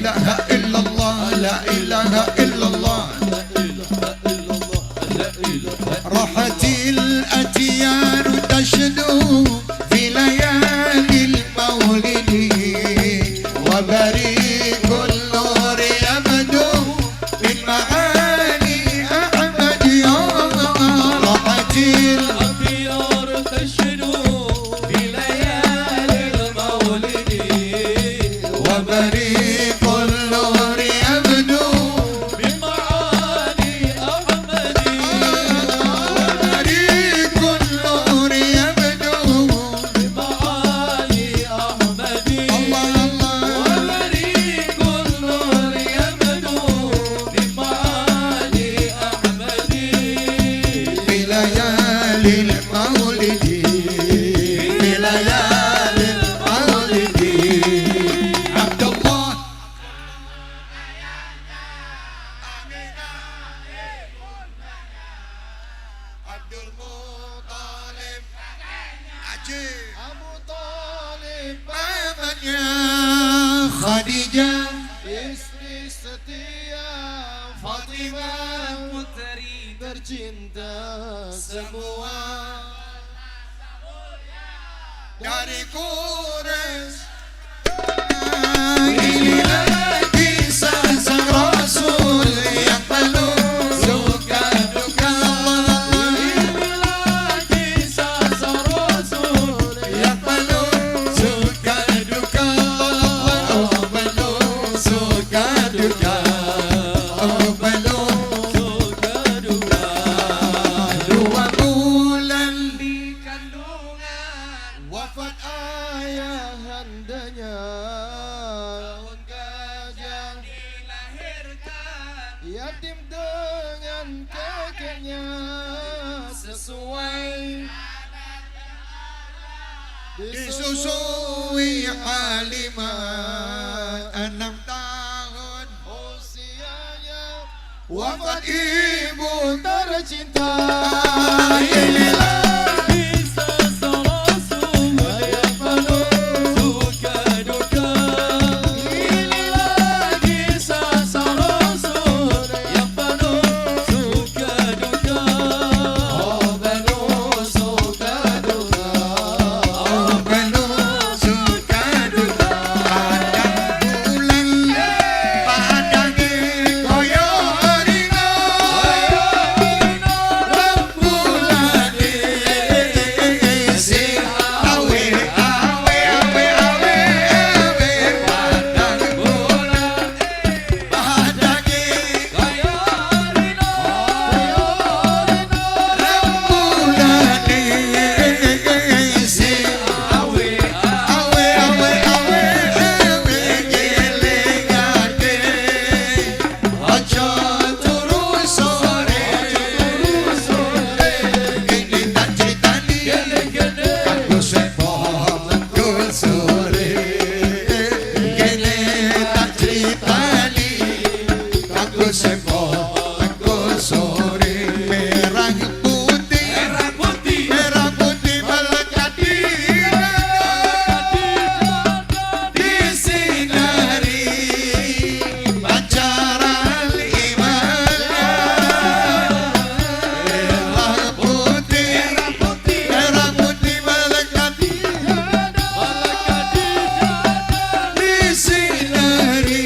ilaha illallah, la ilaha illallah. Rahatil atyar tashdu fi layalil maulidi wa barikul nur yabdu min ma'ani Ahmad ya rahatil الأطيار تشدو في ليالي المولد وبريق النور يبدو بمعاني أحمد وبريق النور يبدو بمعاني أحمد الله الله وبريق النور يبدو بمعاني أحمد في ليالي المولد في ليالي المولد عبد الله عبد المطلب عجيب أبو طالب mamanya Khadijah istri setia Fatimah putri tercinta semua dari Quraisy. Inilah kisah sang Rasul yang penuh suka duka. Inilah kisah sang Rasul Yang penuh suka duka. Oh penuh suka duka. Oh penuh suka duka dua bulan di kandungan wafat ayahandanya daun gajah dilahirkan yatim dengan kakeknya sesuai disusui Halimah 6 tahun usianya wafat ibu tercinta inilah kisah sang Rasul yang penuh suka duka. Inilah kisah sang Rasul yang penuh suka duka. Oh penuh suka duka. oh penuh suka duka. Padang bulan padang koyo rino rembulan sing awe awe awe awe awe padang bulan padang Kaya Rino, rembulan sing awe awe awe awe awe gelengake aja turu sore ini tak ceritani kanggo sepo mengkul sore kene tak ceritani kanggo sepo mengkul sore merah putih merah putih melekati disinari pancaran imannya merah putih melekati disinari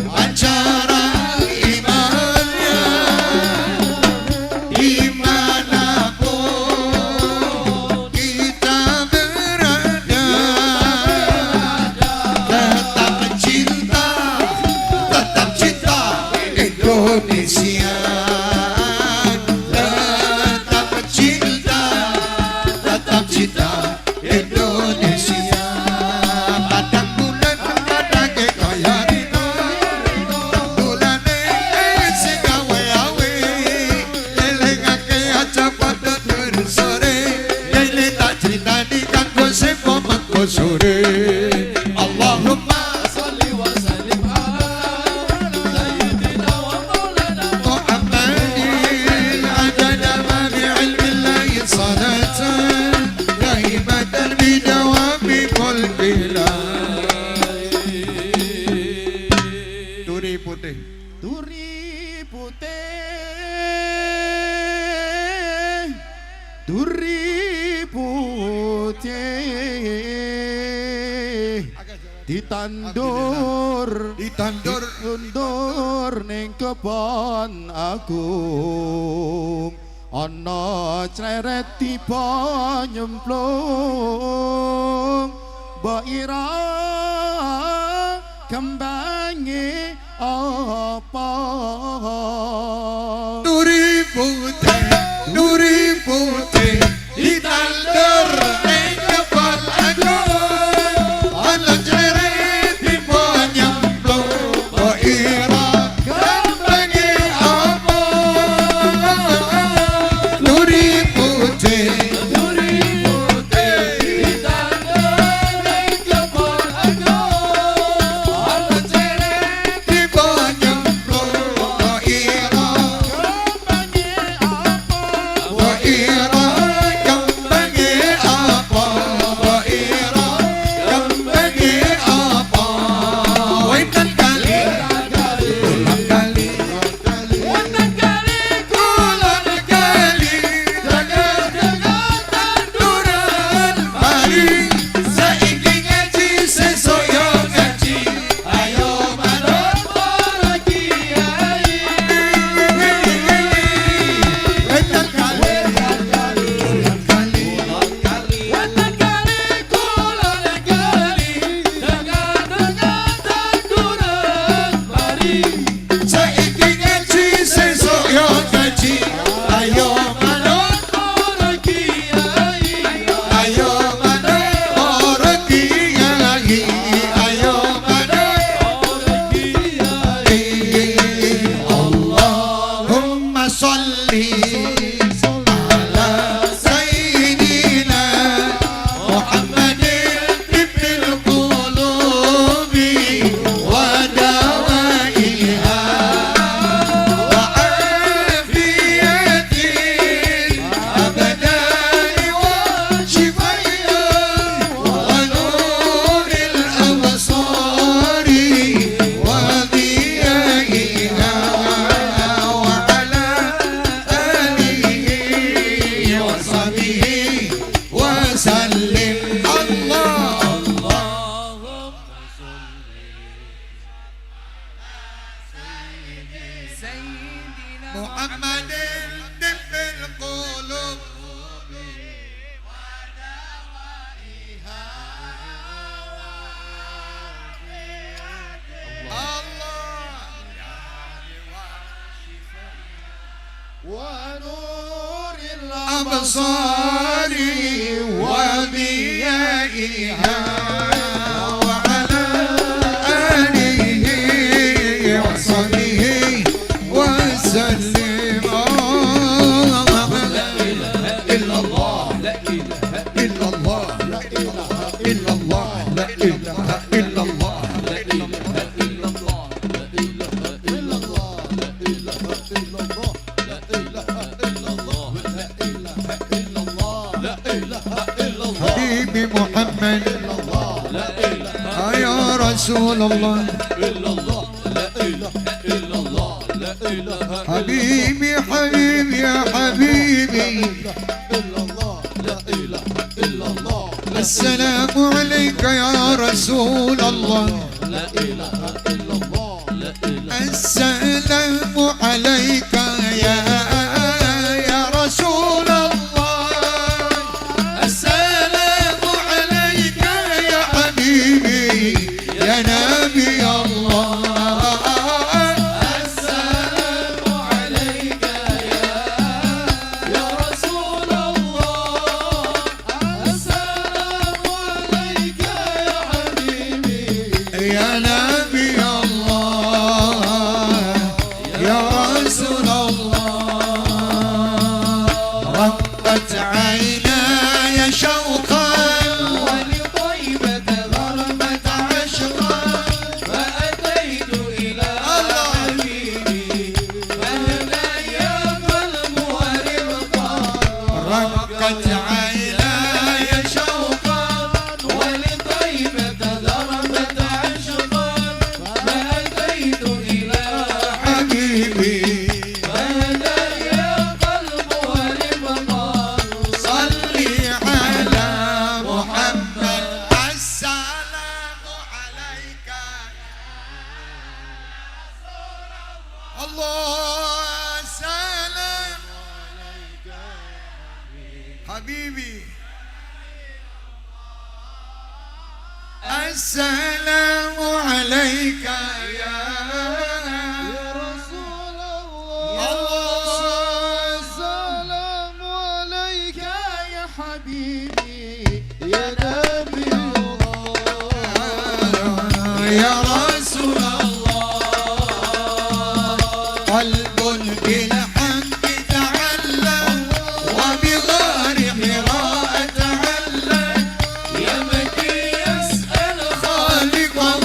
pancaran imannya dimanapun kita berada tetap cinta Indonesia tetap cinta Indonesia padang bulan padang kaya rino bulan sing awe awe elengake aja padha turun sore dene tak critani kanggo sepo mengko sore Allahumma salli wa sallim ala sayyidina wa maulana Muhammadin adada ma bi'ilmillahi salatan daimatan bidawami mulkillah putih ditandur ning kebon agung ana cleret tiba nyemplung mbok ira kembange apa Duri putih ditandur ning kebon agung ana cleret tiba nyemplung mbok ira kembange apa Duri putih tiba nyemplung mbok ira mbok ira kembange apa mbok ira kembange apa Wetan kali ulang kali kulon kali jaga-jaga tanduran pari saiki ngaji sesuk yo ngaji ayo manut para kiai Wetan kali ulang kali saiki ngaji sesuk yo ngaji ayo manut para kiai ayo manut para kiai ayo manut para kiai Allahumma sholli ala sayyidina Muhammadin tibbil qulubi wa dawaiha وعافية أبدان وشفيا ونور الأبصار وضيائها وعلى آله وصحبه وسلم محمد طب القلوب ونور الأبصار وضيائها وعلى آله وصحبه وسلم إلا الله إلا الله إلا الله لا إله إلا الله حبيبي محمد يا رسول الله حبيبي حبيبي يا حبيبي السلام عليك يا رسول الله السلام عليك يا رسول الله السلام عليك يا حبيبي يا نبي الله السلام عليك يا رسول الله السلام عليك يا حبيبي يا نبي الله يا رسول الله رقت عيناي شوقا ولطيبة غربت عشقا فأتيت إلى حبيبي فهدايا قلب وربقا رقت عيناي شوقا ولطيبة غربت عشقا فأتيت إلى حبيبي فهدايا قلب وربقا صلي على السلام عليك يا رسول الله السلام عليك يا حبيبي يا نبي الله يا رسول الله قلب بالحق تعلم وبغار حراء تعلم يا مكي يسأل خالقه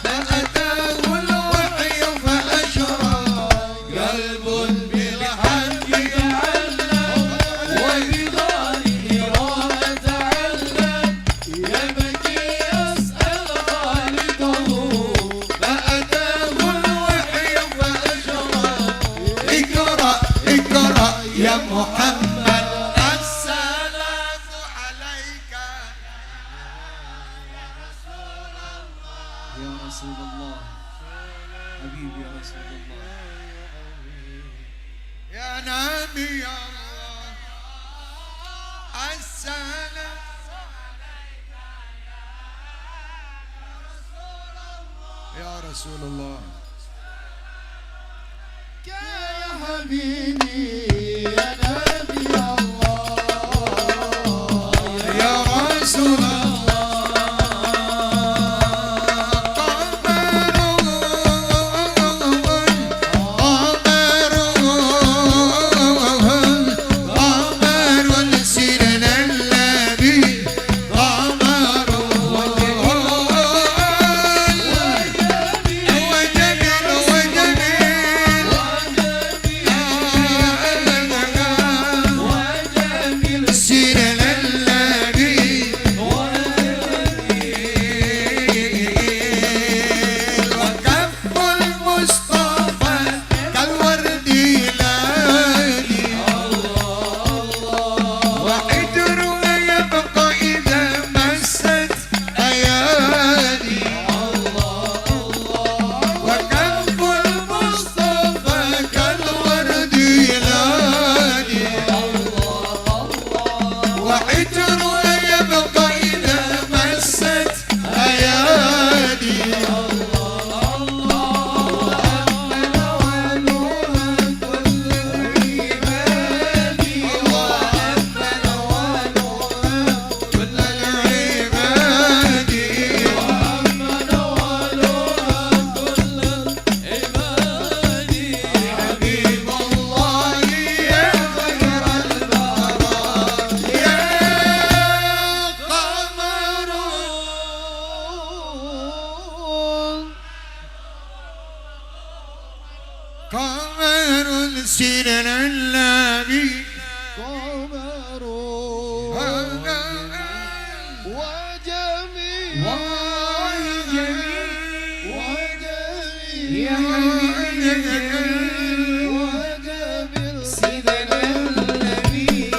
فأتاه الوحي فأشرق قلب بالحق تعلم وبغار حراء تعلم يا مكي يسأل خالقه فأتاه الوحي فأشرق اقرأ اقرأ يا محمد السلام عليك يا رسول الله حبيبي يا رسول الله يا نبي الله السلام يا رسول الله يا حبيبي يا نبي الله يا رسول الله قمر سيدنا النبي قمر وجميل سيدنا النبي وكف المصطفى كالورد لالي وحجره يبقى إذا مست أيادي وكف المصطفى كالورد لالي وحجره يبقى إذا مست أيادي كل العباد حبيب الله يا خير البراء يا قمر قمر سيدنا النبي قمر وجميل وجميل سيدنا النبي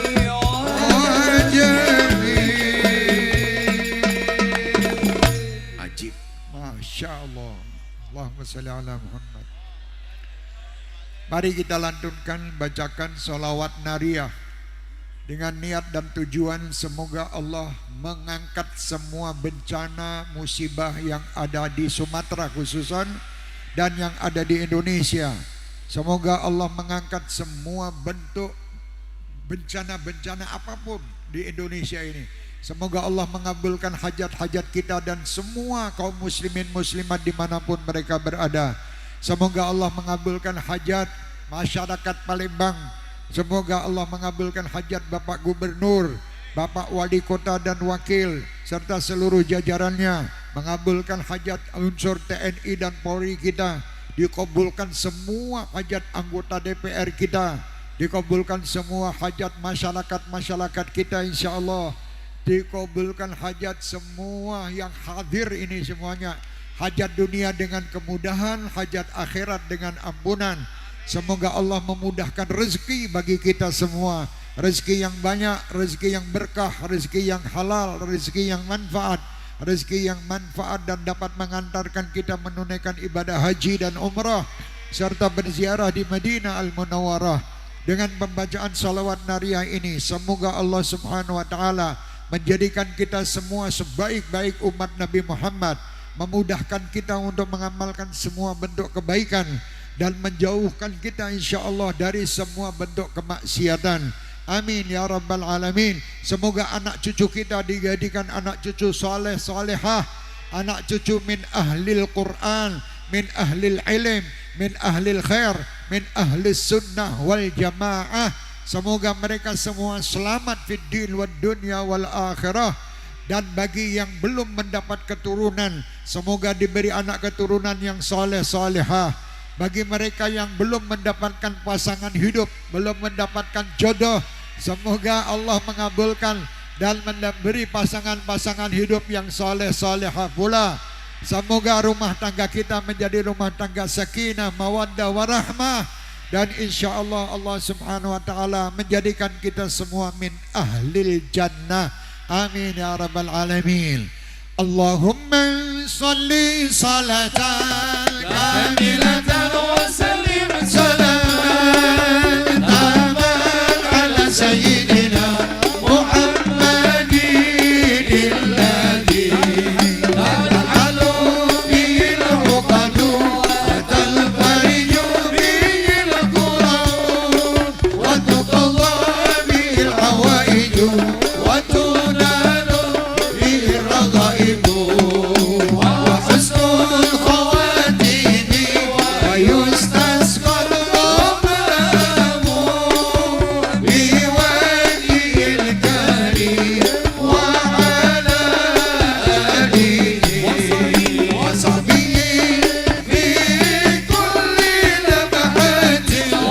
عجيب ما شاء الله اللهم صل على Muhammad. Mari kita lantunkan bacakan sholawat nariyah dengan niat dan tujuan semoga Allah mengangkat semua bencana musibah yang ada di Sumatera khususan dan yang ada di Indonesia. Semoga Allah mengangkat semua bentuk bencana-bencana apapun di Indonesia ini. Semoga Allah mengabulkan hajat-hajat kita dan semua kaum muslimin muslimat dimanapun mereka berada. Semoga Allah mengabulkan hajat masyarakat Palembang. Semoga Allah mengabulkan hajat Bapak Gubernur, Bapak Wali Kota dan Wakil, serta seluruh jajarannya. Mengabulkan hajat unsur TNI dan Polri kita. Dikabulkan semua hajat anggota DPR kita. Dikabulkan semua hajat masyarakat-masyarakat kita insya Allah. Dikabulkan hajat semua yang hadir ini semuanya. Hajat dunia dengan kemudahan, hajat akhirat dengan ampunan. Semoga Allah memudahkan rezeki bagi kita semua. Rezeki yang banyak, rezeki yang berkah, rezeki yang halal, rezeki yang manfaat. Rezeki yang manfaat dan dapat mengantarkan kita menunaikan ibadah haji dan umrah serta berziarah di Madinah Al-Munawwarah. Dengan pembacaan salawat nariyah ini, semoga Allah Subhanahu wa taala menjadikan kita semua sebaik-baik umat Nabi Muhammad, memudahkan kita untuk mengamalkan semua bentuk kebaikan dan menjauhkan kita insya Allah dari semua bentuk kemaksiatan. Amin ya rabbal alamin. Semoga anak cucu kita dijadikan anak cucu saleh salehah, anak cucu min ahlil Quran, min ahlil ilm, min ahlil khair, min ahlis sunnah wal jamaah. Semoga mereka semua selamat fid din wad dunya wal akhirah. Dan bagi yang belum mendapat keturunan, semoga diberi anak keturunan yang saleh salehah. Bagi mereka yang belum mendapatkan pasangan hidup, belum mendapatkan jodoh, semoga Allah mengabulkan dan memberi pasangan-pasangan hidup yang saleh salehah pula. Semoga rumah tangga kita menjadi rumah tangga sakinah, mawaddah warahmah, dan insya Allah Allah subhanahu wa ta'ala menjadikan kita semua min ahlil jannah. Amin ya rabbal alamin. Allahumma salli salatan kamilatan wa sallim salam ala sayyidina Muhammadin alladhi ta'alu bihi al-uqadu wa tanfariju bihi al-qurab wa tuqadda bihi al-hawaiju wa tunalu bihi al-ragaibu wa husnul khawatimi wa yustasqa al-ghamamu biwajhi al-karim wa ala alihi wa sahbihi fi kulli lamhatin wa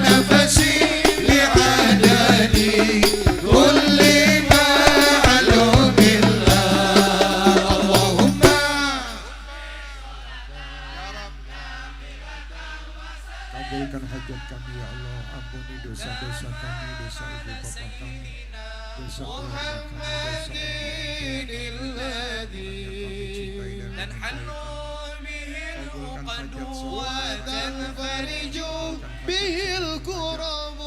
nafasin li'adadi kulli ma'lumillah. Allahumma kabulkan hajat kami ya Allah, ampuni dosa-dosa kami, dosa ibu bapa kami, dosa keluarga kami, dosa وتنفرج به الكرب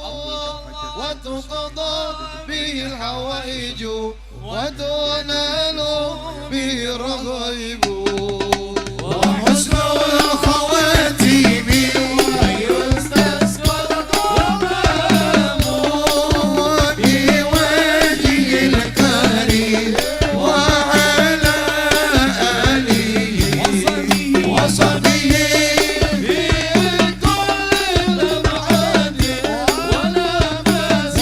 وتقضى به الحوائج وتنال به الرغائب وحسن الخواتيم ويستسقى الغمام بوجه الكريم وعلى آله وصحبه في كل لمحة ونفس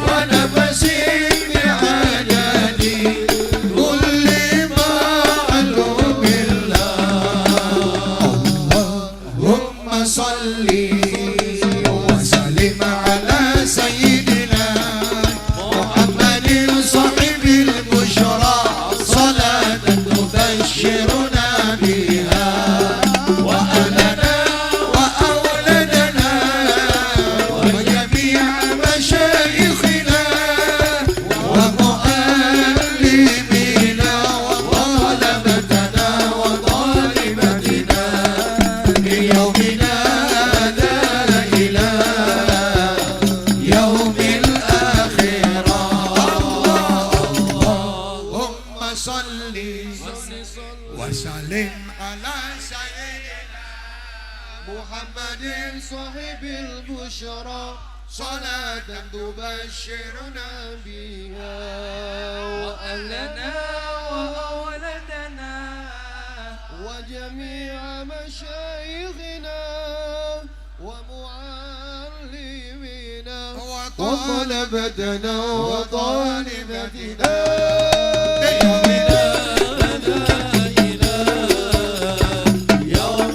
ونفس بعدد كل معلوم الله. اللهم صل وسلم على سيدنا محمد صاحب البشرى صلاة تبشرنا بها وأهلنا وأولادنا وجميع مشايخنا ومعلمينا وطلبتنا وطالبتنا ليومنا هذا إلى يوم الآخرة. اللهم صل وسلم على سيدنا محمد صاحب البشرى صلاة تبشرنا بها وأهلنا وأولادنا وجميع مشايخنا ومعلمينا وطلبتنا وطالبتنا ليومنا هذا إلى يوم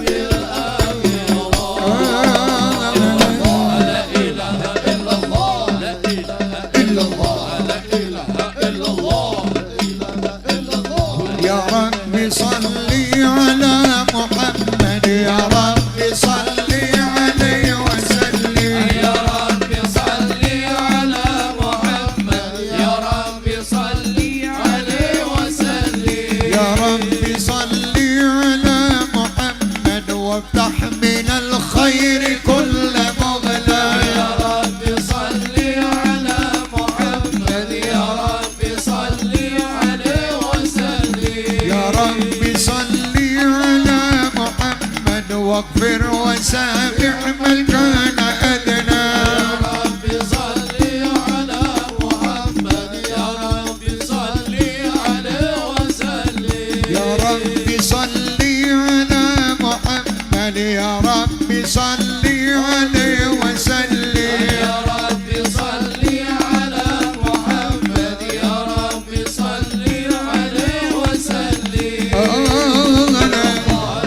يا رب صل على محمد، يا رب صل عليه وسلم. يا رب صل على محمد يا رب صل عليه واغفر وسامح من كان أدنى رب صل على محمد يا رب صل عليه وسلم يا رب صل على محمد يا رب صل عليه وسلم يا رب صل على محمد يا رب صل عليه وسلم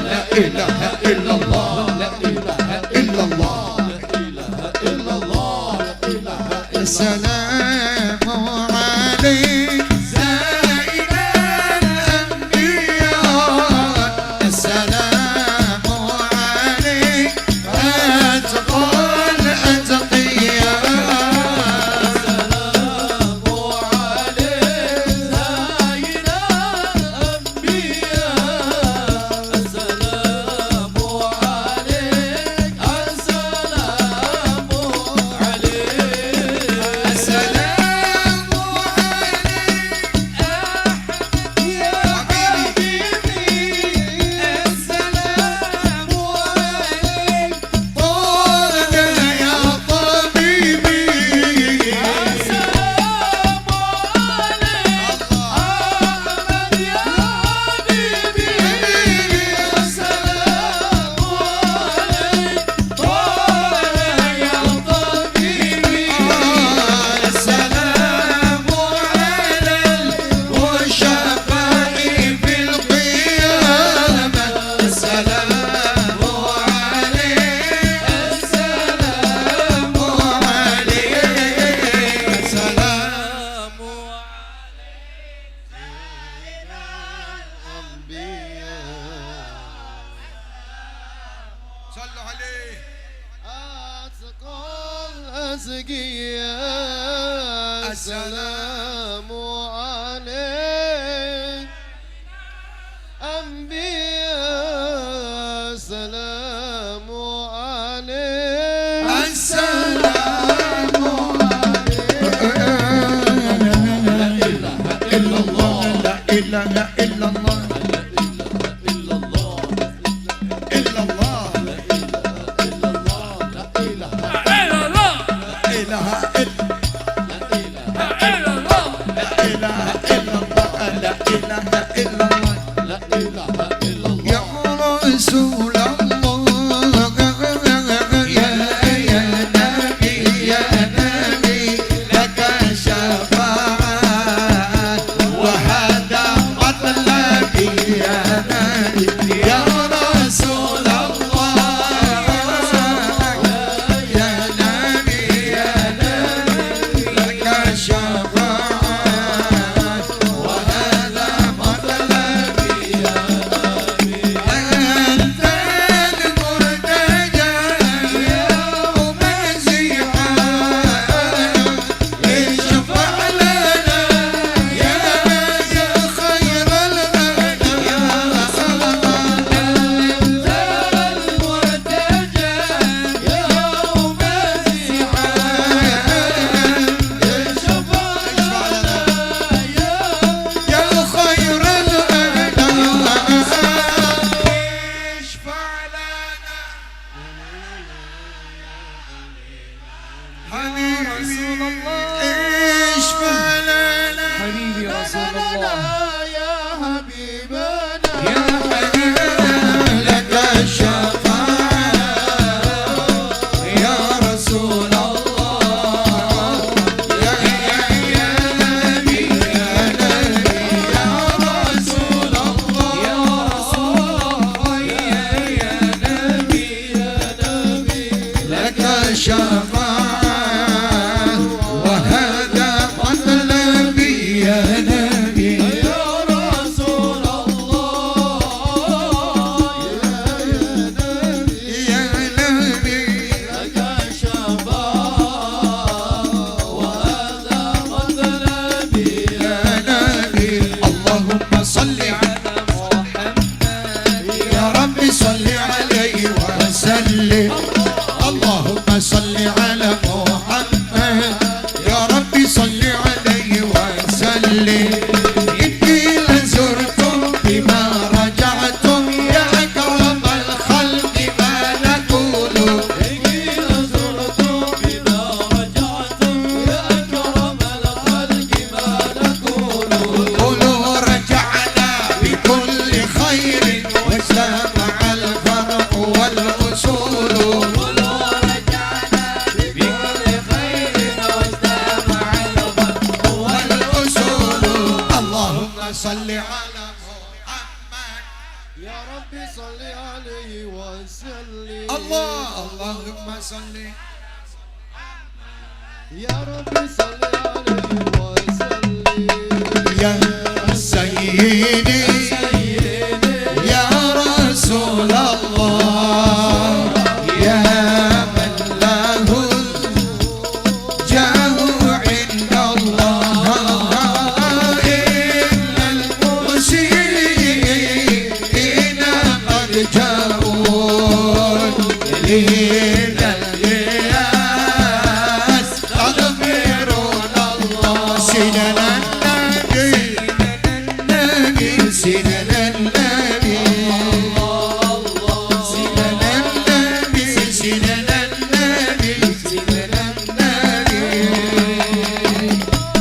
لا إله إلا الله لا إله إلا الله إلا الله السلام عليك سيد الأنبياء السلام عليك أتقى الأتقياء السلام عليك سيد الأنبياء السلام عليك السلام عليك السلام يا حبيبي السلام عليك طارق يا طبيبي السلام عليك أحمد يا حبيبي السلام عليك طه يا طبيبي السلام على الوشفاء في القيامة السلام عليك السلام عليك السلام صلوا عليه أتقى الأزكياء السلام عليك أنبياء السلام عليك السلام عليك إلا الله لا إله إلا الله إلا الله إلا الله لا إله إلا إله إلا الله لا إله إلا الله يا رسول الله يا نبي لك شفاعة وهذا مطلب صل على محمد يا رب صل عليه وسلم اللهم صل يا رب صل عليه وسلم يا سيدي يا رسول الله يا من له الجاه عند الله إن المسيئين قد جاءوا لنا الياس تغفرون الله سيدنا النبي سيدنا النبي سيدنا النبي سيدنا النبي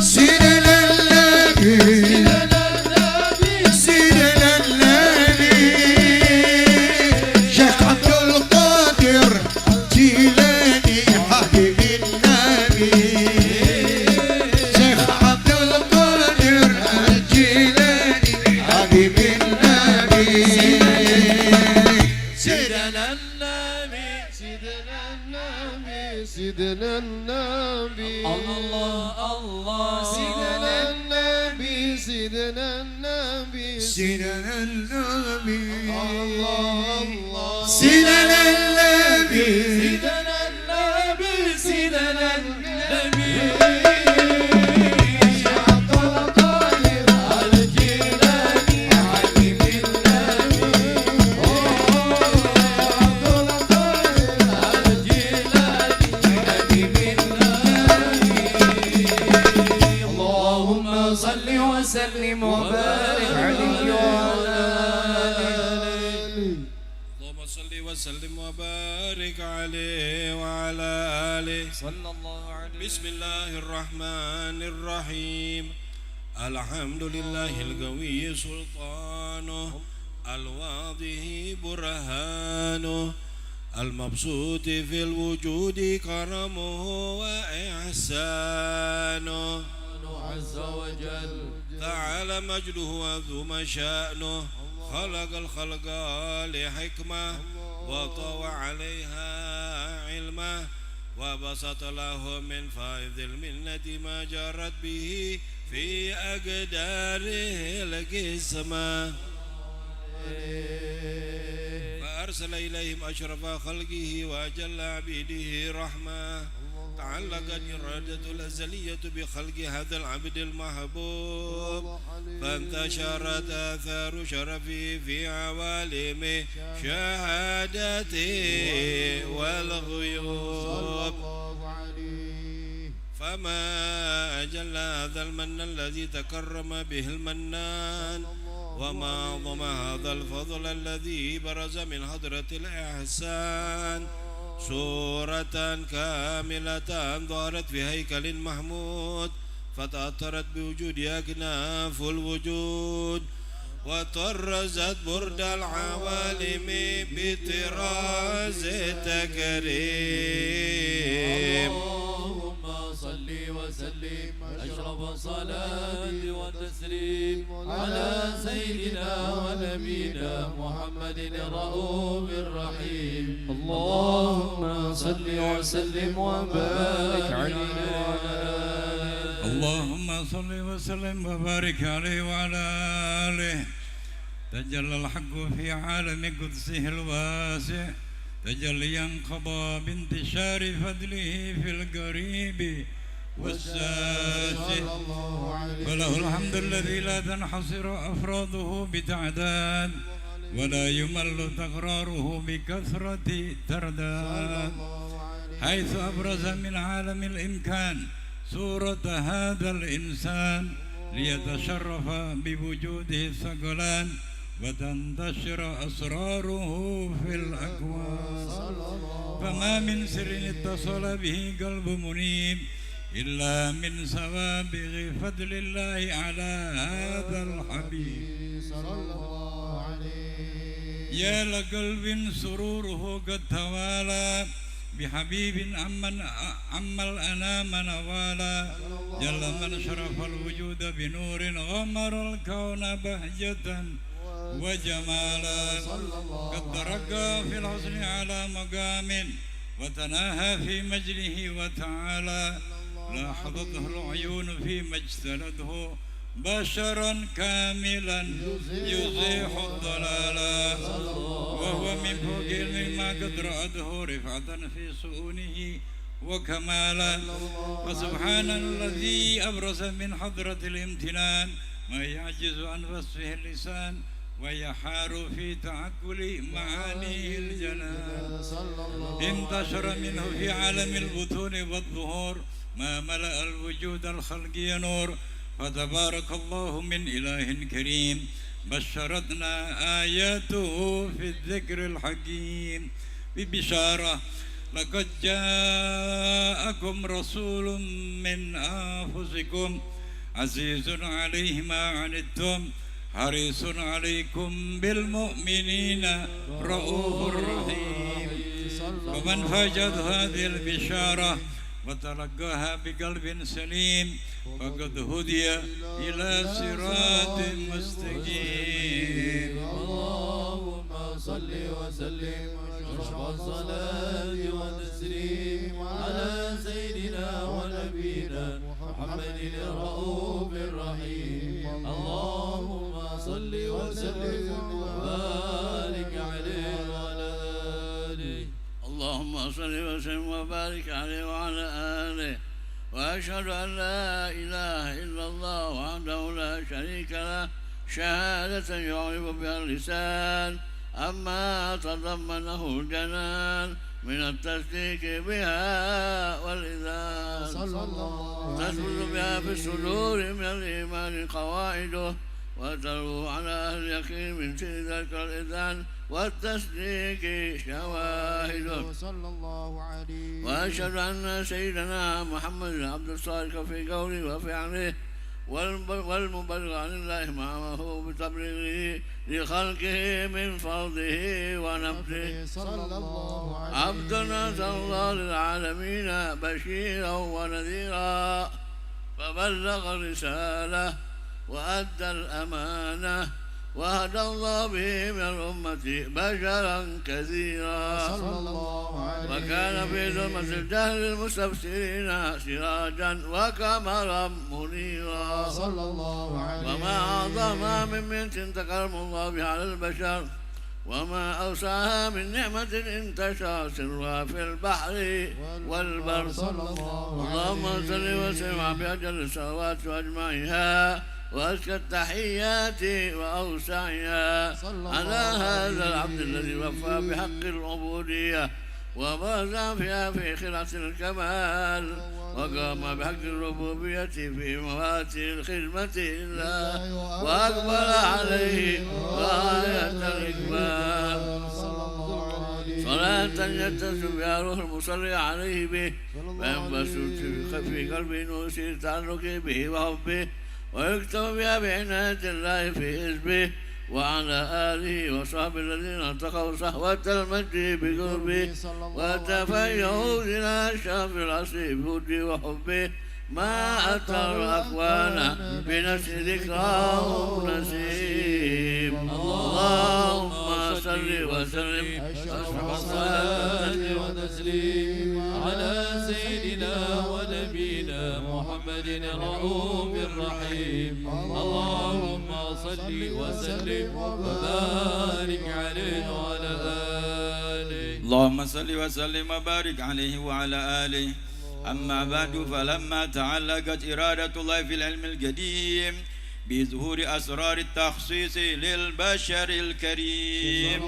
سيدنا النبي سيدنا النبي سيدنا النبي شيخ عبد القادر جيلاني حبيب النبي شيخ عبد القادر الجيلاني حبيب النبي سيدنا النبي سيدنا النبي سيدنا النبي الله سيدنا النبي سيدنا النبي سيدنا النبي الله سيدنا النبي سيدنا النبي عبد القادر الجيلاني حبيب النبي عبد القادر الجيلاني حبيب النبي اللهم صل وسلم وبارك عليه وعلى آله اللهم صل وسلم وبارك عليه وعلى آله صلى الله عليه بسم الله الرحمن الرحيم الحمد لله القوي سلطانه الواضح برهانه المبسوط في الوجود كرمه وإحسانه عز وجل تعالى مجده وذم شأنه خلق الخلق لحكمة وطوى عليها علمه وبسط له من فائض المنة ما جرت به في أقداره القسمة فأرسل إليهم أشرف خلقه وأجل عبيده رحمة تعلقت إرادة الأزلية بخلق هذا العبد المحبوب فانتشرت آثار شرفه في عوالم شهادته والغيوب فما أجل هذا المن الذي تكرم به المنان وما أعظم هذا الفضل الذي برز من حضرة الإحسان سورة كاملة ظهرت في هيكل محمود فتأثرت بوجود أكناف الوجود وطرزت برد العوالم بطراز التكريم اللهم صل وسلم أشرف صلاة وتسليم على سيدنا ونبينا محمد الرؤوف الرحيم اللهم صل وسلم وبارك عليه وعلى آله اللهم صل وسلم وبارك عليه وعلى آله تجلى الحق في عالم قدسه الواسع تجليا قضى بانتشار فضله في القريب والساسع وله الحمد الذي لا تنحصر أفراده بتعداد ولا يمل تقراره بكثرة ترداد حيث أبرز من عالم الإمكان صورة هذا الإنسان ليتشرف بوجوده الثقلان وتنتشر أسراره في الأكوان فما من سر اتصل به قلب منيب إلا من سوابغ فضل الله على هذا الحبيب يا لقلب سروره قد توالى بحبيب عم الأنام نوالا جل من شرف الوجود بنور غمر الكون بهجة وجمالا قد ترقى في الحسن على مقام وتناهى في مجله وتعالى لاحظته العيون فيما اجتلته بشرا كاملا يزيح الضلالا وهو من فوق علم ما قد رأته رفعة في سؤونه وكمالا فسبحان الذي أبرز من حضرة الامتنان ما يعجز عن وصفه اللسان ويحار في تعقل معانيه الجنان انتشر منه في عالم البطون والظهور ما ملأ الوجود الخلقي نور فتبارك الله من إله كريم بشرتنا آياته في الذكر الحكيم ببشارة لقد جاءكم رسول من أنفسكم عزيز عليه ما عنتم حريص عليكم بالمؤمنين رؤوف رحيم ومن فاجأت هذه البشارة وتلقاها بقلب سليم فقد هدي إلى صراط مستقيم. اللهم صل وسلم واشرف الصلاة والتسليم على سيدنا ونبينا محمد الرؤوف الرحيم. اللهم صل وسلم وبارك عليه وعلى آله. اللهم صل وسلم وبارك عليه وعلى آله وأشهد أن لا إله إلا الله وحده لا شريك له شهادة يعرف بها اللسان أما تضمنه الجنان من التصديق بها والإذان تثبت بها في الصدور من الإيمان قواعده وتلو على أهل اليقين من سن ذلك الإذان والتصديق شواهده. وأشهد أن سيدنا محمد عبد الصادق في قوله وفعله والمبلغ عن الله معه بتبليغه لخلقه من فرضه ونفسه. عبدنا صلى الله للعالمين بشيرا ونذيرا فبلغ الرسالة وأدى الأمانة وهدى الله به من الأمة بشرا كثيرا وكان في ظلمة الجهل المستبصرين سراجا وقمرا منيرا وما أعظم من بنت تكرم الله بها على البشر وما أوسعها من نعمة انتشر سرها في البحر والبر. اللهم صل وسلم على أجل الصلوات وأجمعها وأزكى التحيات وأوسعها على هذا العبد الذي وفى بحق العبودية وبرز فيها في خلعة الكمال وقام بحق الربوبية في مواتي الخدمة لله وأقبل عليه غاية الإقبال. صلاة يتصل بها روح المصلي عليه به فينبسط في قلبه نور تعلقه به وحبه ويكتب بها بعناية الله في حزبه وعلى آله وصحبه الذين ارتقوا صحوة المجد بقربه وتفيهوا إلى شرف العصر بهدي وحبه ما أتى الأكوان بنفس ذكراه نسيم. اللهم صل وسلم أشرف الصلاة وتسليم على سيدنا ونبينا محمد الرؤوف الرحيم. اللهم صل وسلم وبارك عليه وعلى آله. اللهم صل وسلم وبارك عليه وعلى آله. أما بعد فلما تعلقت إرادة الله في العلم القديم بظهور أسرار التخصيص للبشر الكريم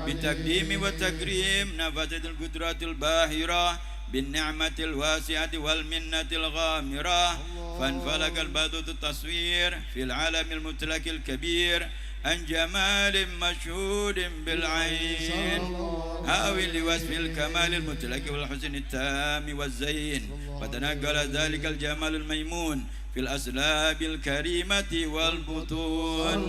بالتقديم والتكريم نفذت القدرات الباهرة بالنعمة الواسعة والمنة الغامرة فانفلق البدء التصوير في العالم المتلك الكبير عن جمال مشهود بالعين هاوي لوصف الكمال المتلك والحسن التام والزين فتنقل ذلك الجمال الميمون في الأسلاب الكريمة والبطون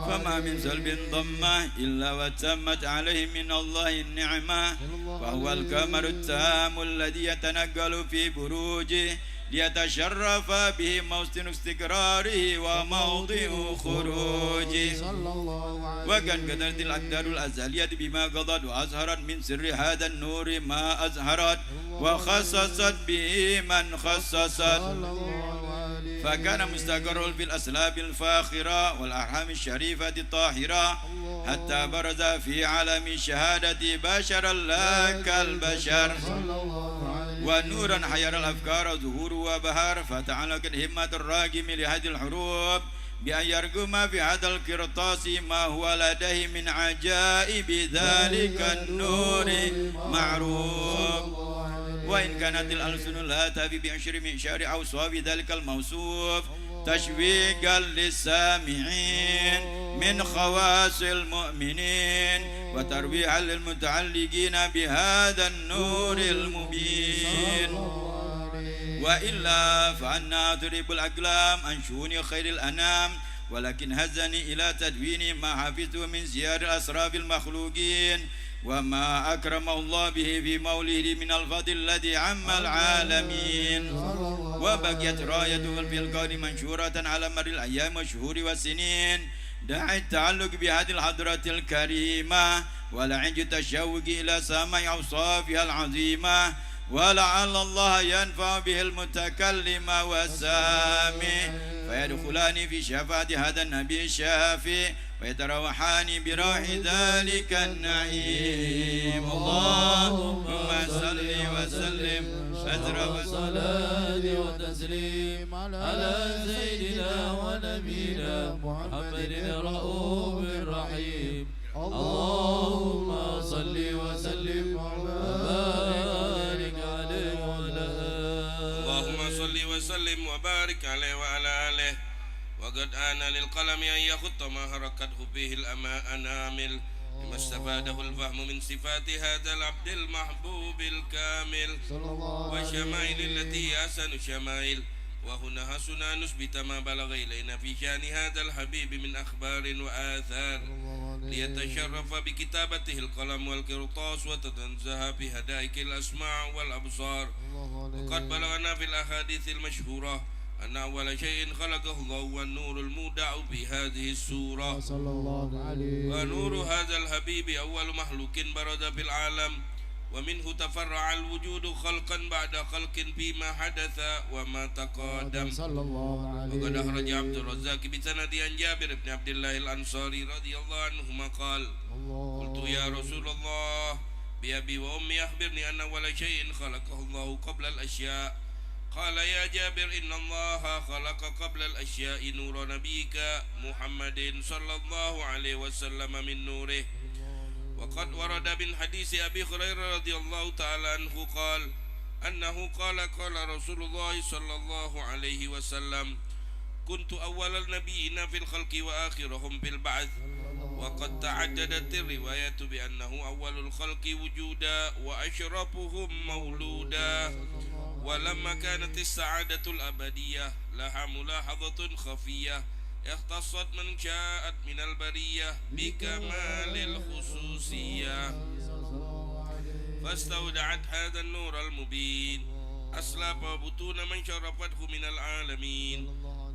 فما من سلب ضمه إلا وتمت عليه من الله النعمة فهو الكمال التام الذي يتنقل في بروجه ليتشرف به موطن استقراره وموضع خروجه وكان قدرت الأقدار الأزلية بما قضت وأظهرت من سر هذا النور ما أظهرت وخصصت به من خصصت فكان مستقر في الأسلاب الفاخرة والأرحام الشريفة الطاهرة حتى برز في عالم الشهادة بشرا لا كالبشر ونورا حير الأفكار ظهور وبهار فتعلق الهمة الراجم لهذه الحروب بأن يرجم في هذا القرطاس ما هو لديه من عجائب ذلك النور معروف وإن كانت الألسن لا تفي بعشر معشار أوصاف ذلك الموصوف تشويقا للسامعين من خواص المؤمنين وترويعا للمتعلقين بهذا النور المبين وإلا فأنا أضرب الأقلام عن شؤون خير الأنام ولكن هزني إلى تدوين ما حفظته من زيار الأسرار المخلوقين وما أكرم الله به في مولده من الفضل الذي عم العالمين وبقيت رايته في الكون منشورة على مر الأيام والشهور والسنين داعي التعلق بهذه الحضرة الكريمة ولعند التشوق إلى سماع أوصافها العظيمة ولعل الله ينفع به المتكلم والسامع فيدخلان في شفاعة هذا النبي الشافي ويتروحان بروح ذلك النعيم اللهم صل وسلم أشرف الصلاة والتسليم على سيدنا ونبينا محمد الرؤوف الرحيم اللهم صل وسلم وبارك عليه وعلى اللهم صل وسلم وبارك عليه وعلى آله وقد آن للقلم أن يخط ما حركته فيه الأنامل لما استفاده الفهم من صفات هذا العبد المحبوب الكامل وشمائل التي هي أحسن شمائل وهنا حسنا نثبت ما بلغ إلينا في شأن هذا الحبيب من أخبار وآثار ليتشرف بكتابته القلم والقرطاس وتتنزه بهدائك الأسماع والأبصار وقد بلغنا في الأحاديث المشهورة أن أول شيء خلقه الله والنور المودع في هذه السورة ونور هذا الحبيب أول مخلوق برز في العالم ومنه تفرع الوجود خلقا بعد خلق فيما حدث وما تقادم وقد أخرج عبد الرزاق بسند عن جابر بن عبد الله الأنصاري رضي الله عنهما قال قلت يا رسول الله بأبي وأمي أخبرني أن أول شيء خلقه الله قبل الأشياء قال يا جابر إن الله خلق قبل الأشياء نور نبيك محمد صلى الله عليه وسلم من نوره وقد ورد من حديث أبي هريرة رضي الله تعالى عنه قال أنه قال رسول الله صلى الله عليه وسلم كنت أول النبيين في الخلق وآخرهم في البعث وقد تعددت الروايات بأنه أول الخلق وجودا وأشرفهم مولودا ولما كانت السعادة الأبدية لها ملاحظة خفية اختصت من شاءت من البرية بكمال الخصوصية فاستودعت هذا النور المبين أسلاب وبطون من شرفته من العالمين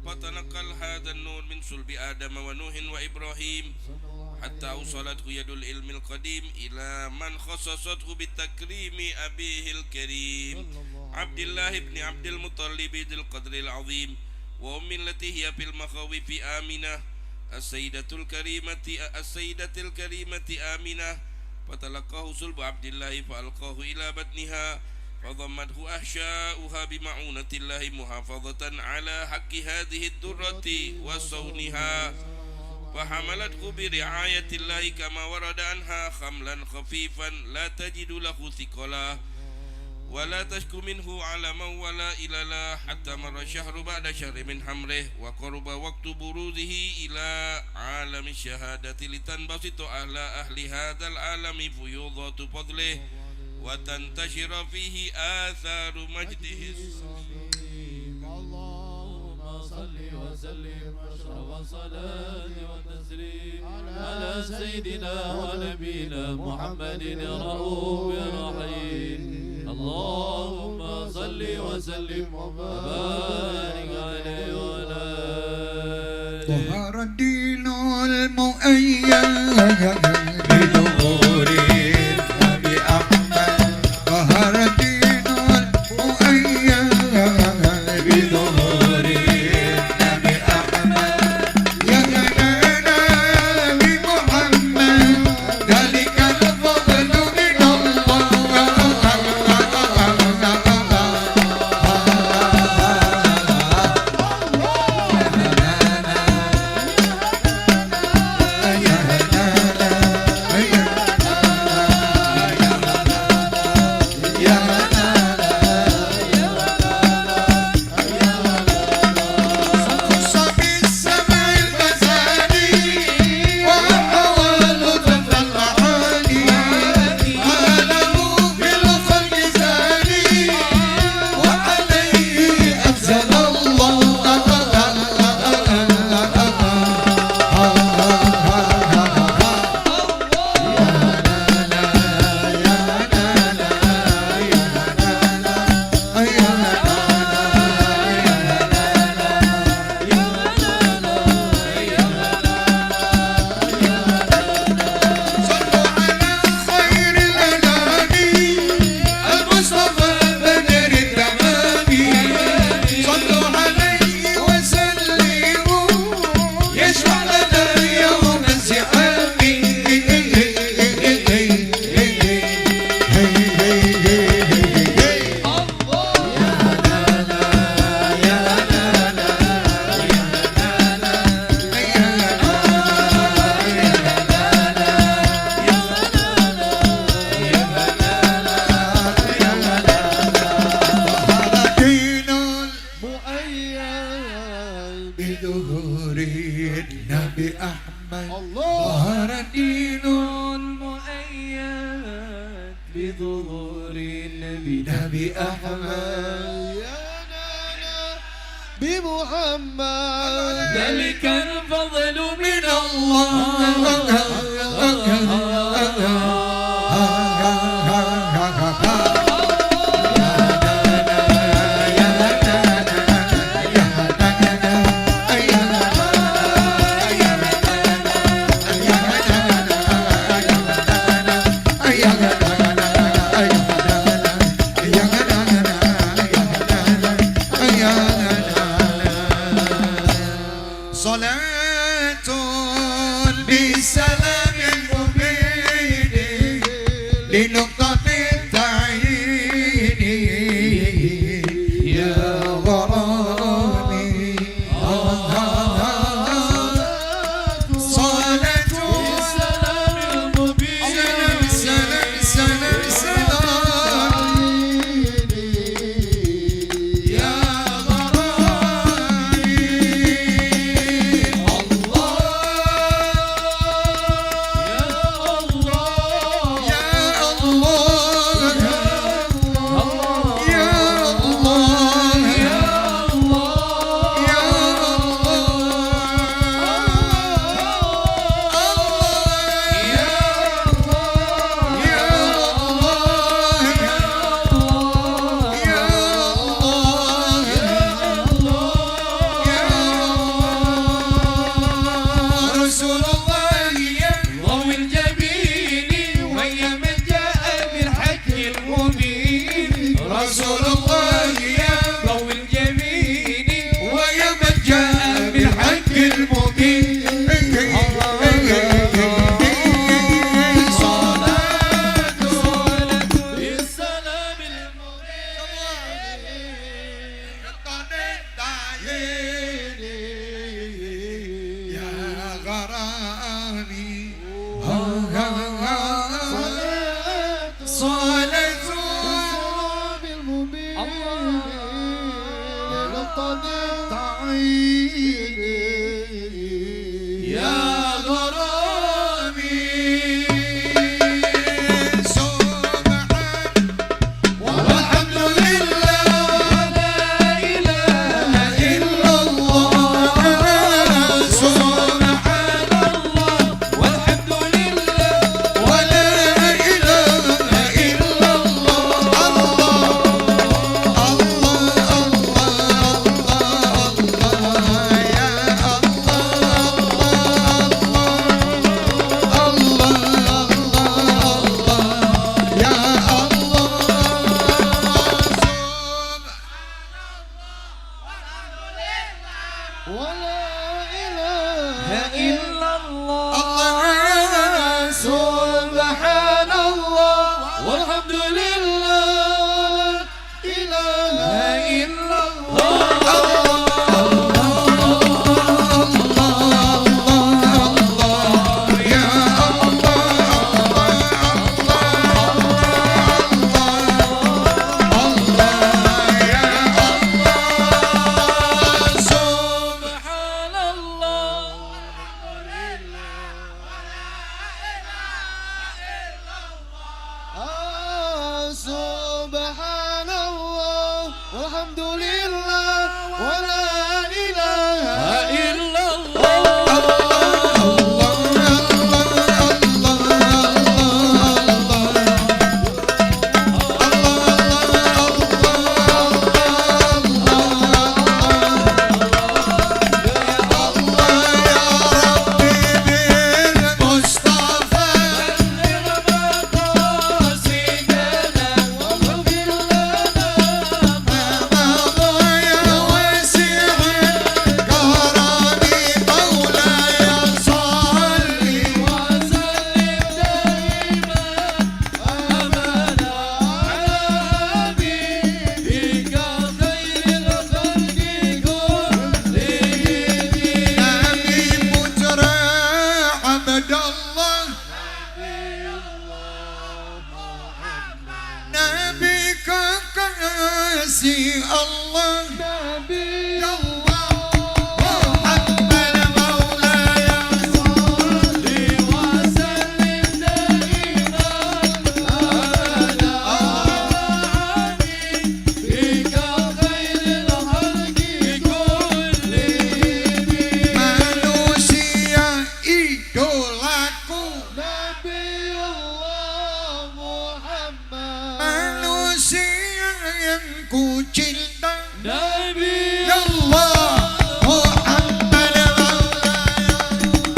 فتنقل هذا النور من صلب آدم ونوح وإبراهيم حتى أوصلته يد العلم القديم إلى من خصصته بالتكريم أبيه الكريم عبد الله بن عبد المطلب ذي القدر العظيم وأم التي هي في المخاوف آمنة السيدة الكريمة آمنة فتلقاه صلب عبد الله فألقاه إلى بطنها فضمته أحشاؤها بمعونة الله محافظة على حق هذه الدرة وصونها فحملته برعاية الله كما ورد عنها حملا خفيفا لا تجد له ثقلا ولا تشكو منه علما ولا إللا حتى مر شهر بعد شهر من حمله وقرب وقت بروزه إلى عالم الشهادة لتنبسط أهل هذا العالم فيوضات فضله وتنتشر فيه آثار مجده اللهم والصلاة والتسليم على سيدنا ونبينا محمد الرؤوف الرحيم اللهم صل وسلم وبارك عليه وعلى آله ظهر الدين المؤيد بظهور النبي أحمد ظهر الدين المؤيد بظهور النبي أحمد يا جنانا بمحمد ذلك الفضل من بظهور النبي أحمد ظهر الدين المؤيد بظهور النبي أحمد يا نانا بمحمد ذلك الفضل من الله صلاة بسلام المبين لنقطة التعيين يا غرامي صلاة بسلام المبين سلام سلام سلام يا رسول الله يا ضوء الجبين ويا من جاء بالحق المبين رسول الله يا ضوء الجبين ويا من جاء بالحق المبين بالسلام يا غرامي صلاة المبين لقد التعيين يا غرامي سبحان والحمد لله ولا إله إلا الله ولا إله إلا الله سبحان الله والحمد لله إله إلا سبحان الله والحمد لله ولا إله إلا Nabi kekasih Allah, Nabi Allah, Muhammad Maulaya, salli wa sallim daiman abada ala bika khairil khalqi kullihim. Manusia idolaku, Nabi Allah Muhammad. Manusia yang ku cinta, Nabi Allah Muhammad Maulaya,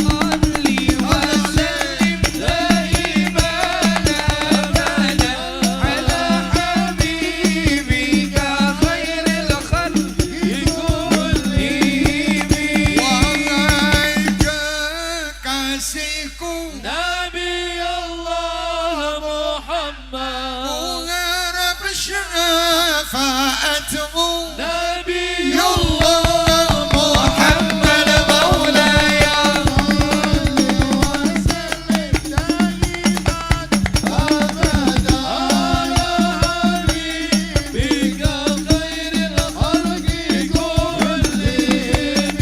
salli wa sallim daiman abada ala habibika khairil khalqi kullihim. Wahai kekasihku, Nabi Allah Muhammad, mengharap syafaatmu, Nabi Allah Muhammad Maulaya, abada ala habibika khairil khalqi kullihim.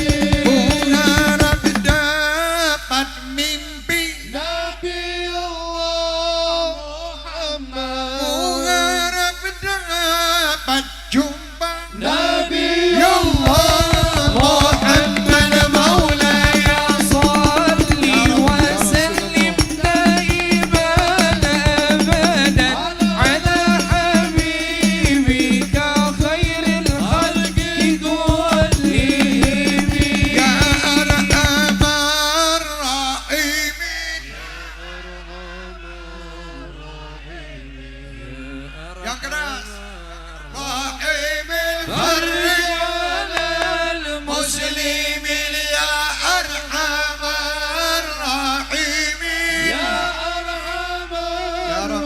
Mengharap dapat mimpi, Nabi Allah Muhammad, mengharap dapat jumpa, Nabi Allah Muhammad Maulaya, salli wa sallim daiman abadan ala habibika khairil khalqi kullihim. Ya arhamar rahimin, yang keras, rahimin farrijal muslimin, ya arhamar rahimin, ya arhamar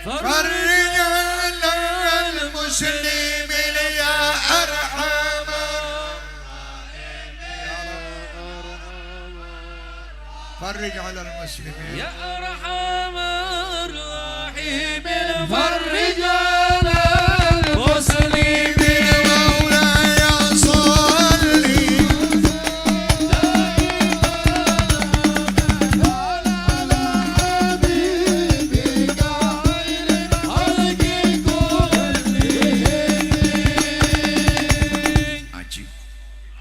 farrijal muslimin, ya arhamar farij ala muslimin, ya arhamar rahimin, farij ala muslimin. Maulaya salli ala habibika khairil khalqi kullihim. Aji,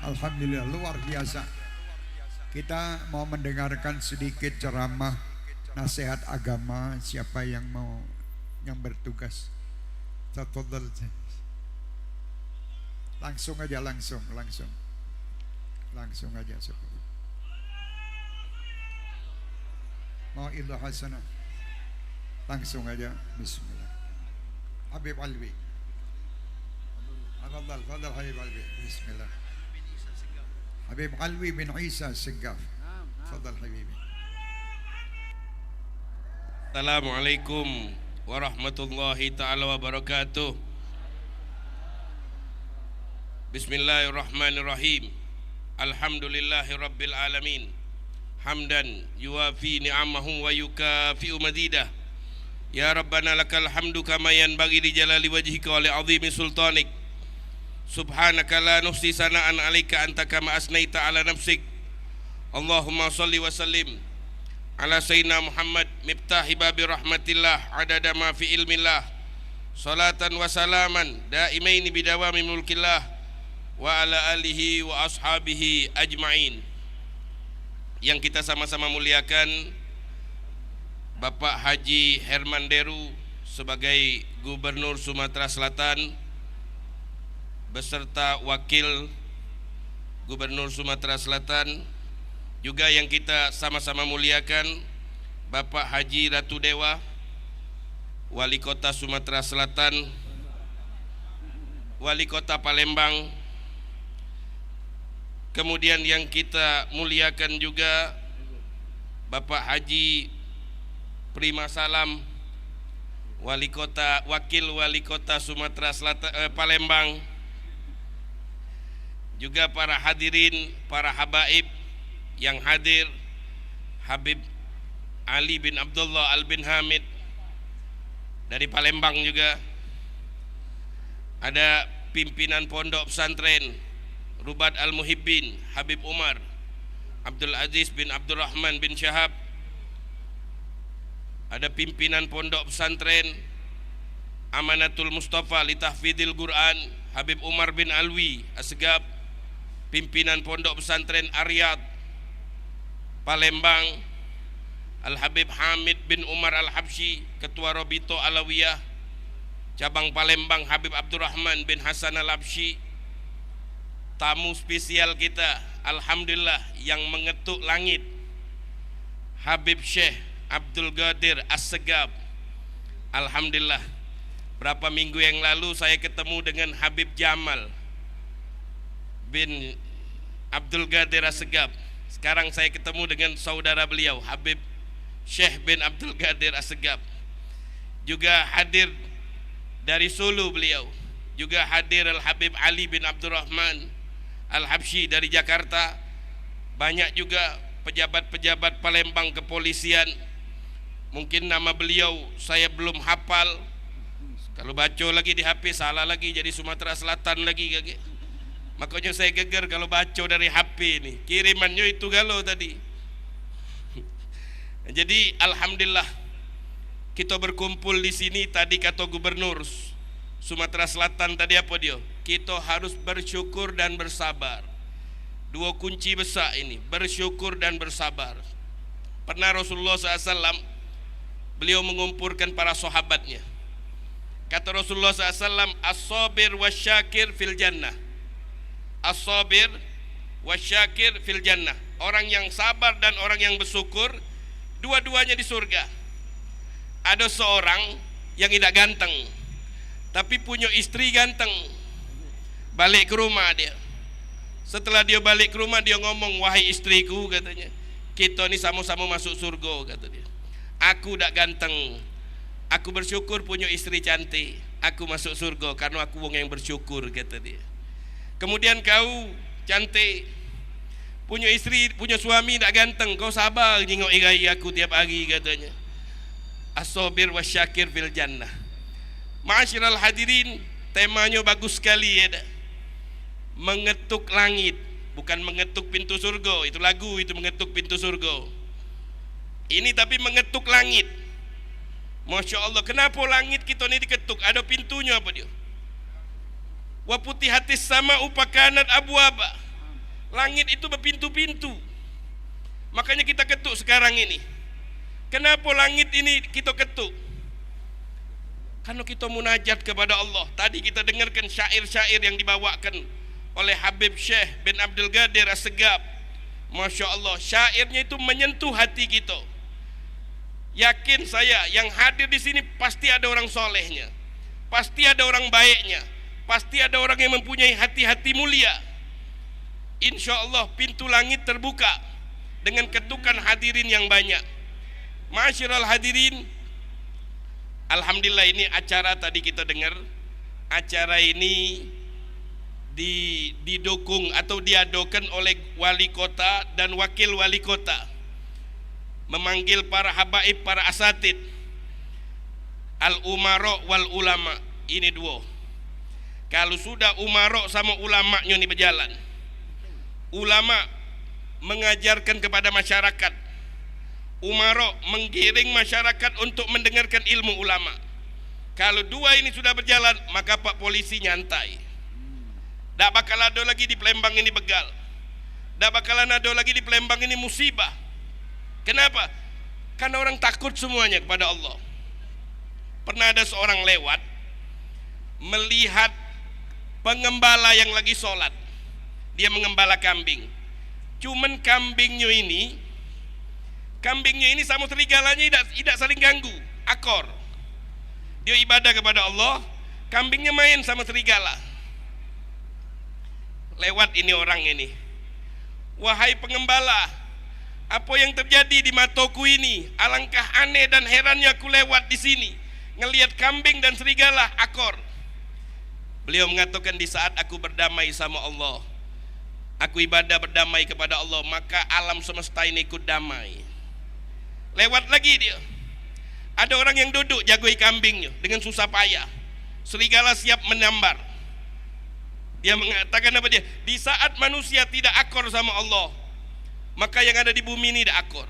alhamdulillah, luar biasa. Kita mau mendengarkan sedikit ceramah nasihat agama. Siapa yang mau, yang bertugas, tafadhal. Langsung aja, langsung aja. Mau ilah hasanah, langsung aja. Bismillah. Habib Alwi, Fadal Habib Alwi. Bismillah. Habib Alwi bin Isa Segaf. Fadal Habibi. Assalamualaikum warahmatullahi ta'ala wabarakatuh. Bismillahirrahmanirrahim. Alhamdulillahi rabbil alamin. Hamdan yuwafi ni'amahu wa yukafi'u mazidah. Ya Rabbana lakal hamdu kama yanbaghi li jalali wajhika wa li 'azimi sultanik. Subhanaka la nuhsi sana'an 'alaika anta kama asnaita 'ala nafsik. Allahumma shalli wa sallim ala sayyidina Muhammad miftahi babi rahmatillah adada ma fi ilmillah. Salatan wa salaman daimaini bidawami mulkillah wa ala alihi wa ashabihi ajma'in. Yang kita sama-sama muliakan Bapak Haji Herman Deru sebagai Gubernur Sumatera Selatan beserta Wakil Gubernur Sumatera Selatan, juga yang kita sama-sama muliakan Bapak Haji Ratu Dewa Wali Kota Sumatera Selatan, Wali Kota Palembang, kemudian yang kita muliakan juga Bapak Haji Prima Salam Wakil Wali Kota Sumatera Selatan Palembang, juga para hadirin, para habaib yang hadir, Habib Ali bin Abdullah Al bin Hamid dari Palembang, juga ada pimpinan pondok pesantren Rubat Al Muhibbin Habib Umar Abdul Aziz bin Abdurrahman bin Syahab, ada pimpinan pondok pesantren Amanatul Mustafa li Tahfidil Quran Habib Umar bin Alwi Asgab, pimpinan pondok pesantren Aryad Palembang Al Habib Hamid bin Umar Al Habsyi, Ketua Robito Alawiyah cabang Palembang Habib Abdurrahman bin Hasan Al Habsyi. Tamu spesial kita alhamdulillah yang mengetuk langit, Habib Syekh Abdul Qadir As-Segab. Alhamdulillah, berapa minggu yang lalu saya ketemu dengan Habib Jamal bin Abdul Qadir As-Segab. Sekarang saya ketemu dengan saudara beliau Habib Syekh bin Abdul Qadir As-Segab. Juga hadir dari Solo beliau. Juga hadir Al Habib Ali bin Abdurrahman Al Habsyi dari Jakarta. Banyak juga pejabat-pejabat Palembang kepolisian. Mungkin nama beliau saya belum hafal. Kalau baca lagi di HP salah lagi, jadi Sumatera Selatan lagi. Makanya saya geger kalau baca dari HP ini. Kirimannya itu galau tadi. Jadi alhamdulillah kita berkumpul di sini. Tadi kata Gubernur Sumatera Selatan tadi apa dia? Kita harus bersyukur dan bersabar. Dua kunci besar ini, bersyukur dan bersabar. Pernah Rasulullah SAW beliau mengumpulkan para sahabatnya. Kata Rasulullah SAW, as-sabir wasyakir fil jannah. As-sabir wasyakir fil jannah. Orang yang sabar dan orang yang bersyukur, dua-duanya di surga. Ada seorang yang tidak ganteng, tapi punya istri ganteng. Balik ke rumah dia. Setelah dia balik ke rumah, dia ngomong, wahai istriku, katanya, kita ni sama-sama masuk surga, kata dia. Aku tak ganteng, aku bersyukur punya istri cantik, aku masuk surga karena aku wong yang bersyukur, kata dia. Kemudian kau cantik, punya istri, punya suami tak ganteng, kau sabar jengok irai aku tiap hari, katanya. As-sabir wasyakir fil jannah. Ma'asyiral hadirin, temanya bagus sekali ya. Mengetuk langit, bukan mengetuk pintu surga. Itu lagu itu, mengetuk pintu surga. Ini tapi mengetuk langit. Masya Allah, kenapa langit kita ini diketuk? Ada pintunya apa dia? Wa putihatis sama upakanat abwaba. Langit itu berpintu-pintu. Makanya kita ketuk sekarang ini. Kenapa langit ini kita ketuk? Karena kita munajat kepada Allah. Tadi kita dengarkan syair-syair yang dibawakan oleh Habib Syekh bin Abdul Qadir As-Segab. Masya Allah, syairnya itu menyentuh hati kita. Yakin saya yang hadir di sini pasti ada orang solehnya, pasti ada orang baiknya, pasti ada orang yang mempunyai hati-hati mulia. Insya Allah pintu langit terbuka dengan ketukan hadirin yang banyak. Ma'asyiral hadirin, alhamdulillah ini acara tadi kita dengar, acara ini didukung atau diadakan oleh wali kota dan wakil wali kota, memanggil para habaib, para asatid, al-umaro wal ulama. Ini dua. Kalau sudah umaro sama ulamanya ini berjalan, ulama mengajarkan kepada masyarakat, umaro menggiring masyarakat untuk mendengarkan ilmu ulama. Kalau dua ini sudah berjalan, maka Pak Polisi nyantai. Tak bakal ada lagi di Palembang ini begal. Tak bakalan ada lagi di Palembang ini musibah. Kenapa? Karena orang takut semuanya kepada Allah. Pernah ada seorang lewat melihat pengembala yang lagi sholat. Dia mengembala kambing. Cuman kambingnya ini sama serigalanya tidak saling ganggu, akor. Dia ibadah kepada Allah, kambingnya main sama serigala. Lewat ini orang ini, wahai pengembala, apa yang terjadi di mataku ini? Alangkah aneh dan herannya aku lewat di sini, ngelihat kambing dan serigala akor. Beliau mengatakan, di saat aku berdamai sama Allah, aku ibadah berdamai kepada Allah, maka alam semesta ini ikut damai. Lewat lagi dia, ada orang yang duduk jagoi kambingnya dengan susah payah, serigala siap menyambar. Dia mengatakan apa dia? Di saat manusia tidak akor sama Allah, maka yang ada di bumi ini tidak akor.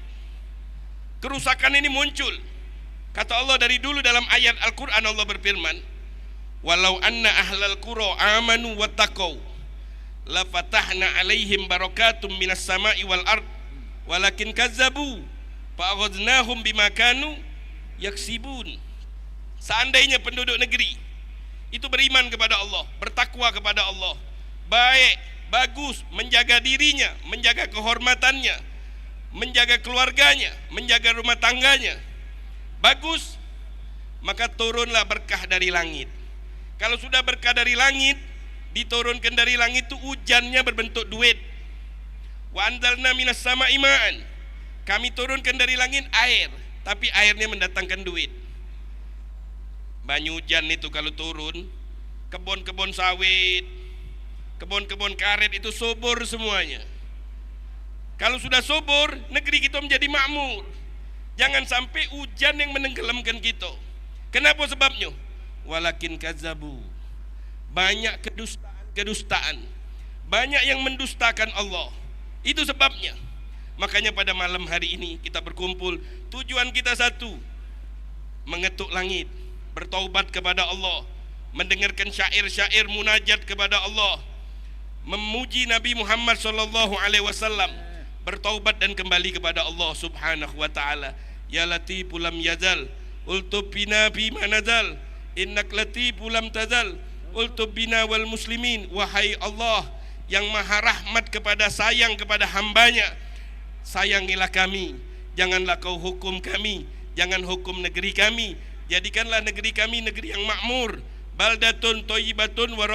Kerusakan ini muncul. Kata Allah dari dulu dalam ayat Al-Quran, Allah berfirman, walau anna ahlal qura amanu wattaqau la fatahna alaihim barakatum minas sama'i wal ard walakin kazzabu fa'aghadnahum bima kanu yaksibun. Seandainya penduduk negeri itu beriman kepada Allah, bertakwa kepada Allah, baik, bagus, menjaga dirinya, menjaga kehormatannya, menjaga keluarganya, menjaga rumah tangganya, bagus, maka turunlah berkah dari langit. Kalau sudah berkah dari langit, diturunkan dari langit itu hujannya berbentuk duit. Wa anzalna minas sama'i ma'an, kami turunkan dari langit air, tapi airnya mendatangkan duit. Banyu hujan itu kalau turun, kebun-kebun sawit, kebun-kebun karet itu subur semuanya. Kalau sudah subur, negeri kita menjadi makmur. Jangan sampai hujan yang menenggelamkan kita. Kenapa sebabnya? Walakin kazabu, banyak kedustaan, banyak yang mendustakan Allah. Itu sebabnya. Makanya pada malam hari ini kita berkumpul, tujuan kita satu, mengetuk langit, bertaubat kepada Allah, mendengarkan syair-syair munajat kepada Allah, memuji Nabi Muhammad SAW, bertaubat dan kembali kepada Allah Subhanahu wa taala. Ya Latiful lam yazal ultub bina bima nazal, innak latiful lam tazal ultub bina wal muslimin. Wahai Allah yang maha rahmat kepada sayang kepada hambanya, sayangilah kami, janganlah kau hukum kami, jangan hukum negeri kami. Jadikanlah negeri kami negeri yang makmur, baldatun thayyibatun wa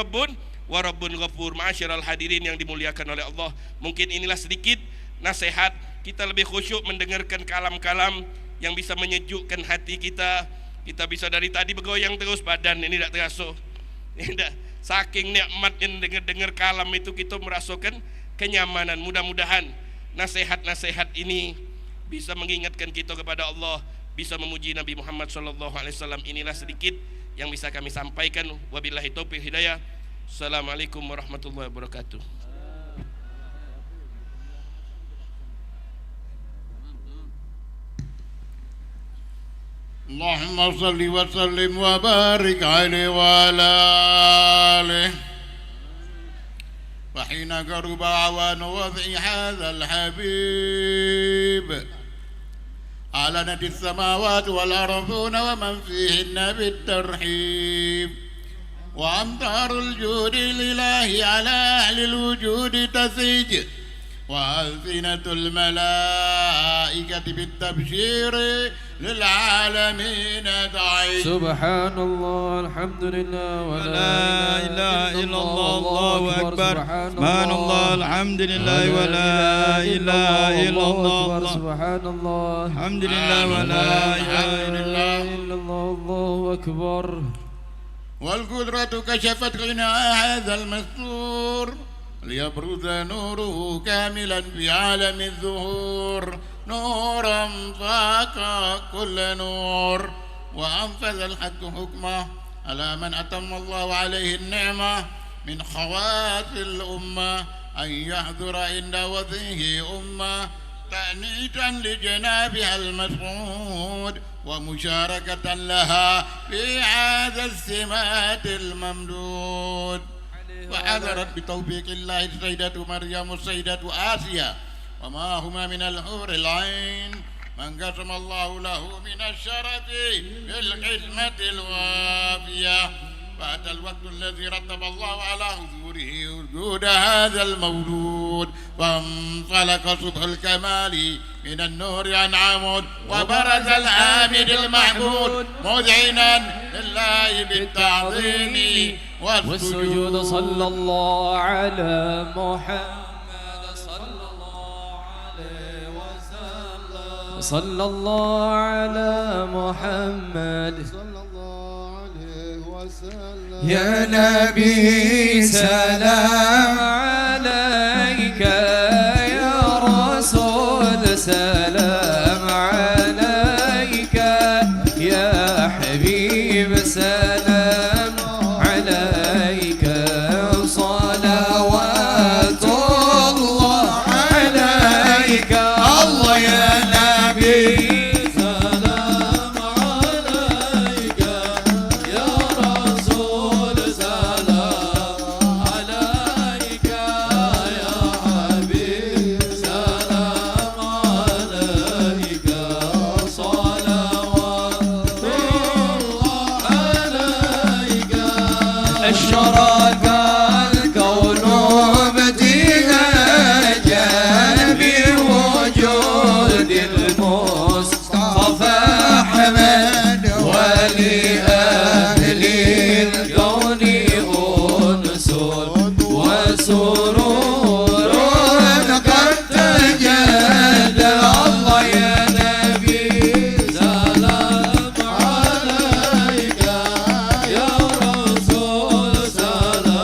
rabbun ghafur. Ma'asyiral hadirin yang dimuliakan oleh Allah, mungkin inilah sedikit nasihat kita, lebih khusyuk mendengarkan kalam-kalam yang bisa menyejukkan hati kita. Kita bisa dari tadi bergoyang terus badan ini tidak terasa. Saking nikmatnya dengar kalam itu kita merasakan kenyamanan. Mudah-mudahan nasihat-nasihat ini bisa mengingatkan kita kepada Allah, bisa memuji Nabi Muhammad SAW. Inilah sedikit yang bisa kami sampaikan. Wabillahi taufiq hidayah. Assalamualaikum warahmatullahi wabarakatuh. Allahumma salli wa sallim wa barik alaihi wa ala alihi. Wa hina qaruba awan wad'i hadzal habib أعلنت السماوات والأرضون ومن فيهن بالترحيب وأمطار الجود لله على أهل الوجود تسيج وألسنة الملائكة بالتبشير للعالمين دعي. سبحان الله الحمد لله ولا إله إلا الله الله أكبر سبحان الله الحمد لله ولا إله إلا الله سبحان الله الحمد لله ولا إله إلا الله الله أكبر. والقدرة كشفت غناء هذا المستور ليبرز نوره كاملا في عالم الظهور، نورا فاق كل نور، وأنفذ الحق حكمه على من أتم الله عليه النعمة من خواص الأمة أن يحضر عند وضعه أمة تأنيتا لجنابها المسعود ومشاركة لها في هذا السمات الممدود. وحضرت بتوفيق الله السيدة مريم والسيدة آسيا وما هما من الحور العين من قسم الله له من الشرف بالقسمة الوافية. فأتى الوقت الذي رتب الله على حضوره وجود هذا المولود، فانطلق صبح الكمال من النور عن عمود، وبرز الحامد المحمود مذعنا لله بالتعظيم والسجود. صلى الله على محمد صلى الله عليه وسلم صلى الله على محمد صلى الله عليه وسلم. يا نبي سلام عليك يا رسول سلام عليك يا حبيب سلام عليك صلوات الله عليك الله يا نبي سلام عليك يا رسول سلام عليك يا حبيب سلام عليك صلوات الله عليك. أشرق الكون ابتهاجا بوجود المصطفى أحمد ولأهل الكون أنس وسرور قد تجلى. الله يا نبي سلام عليك يا رسول سلام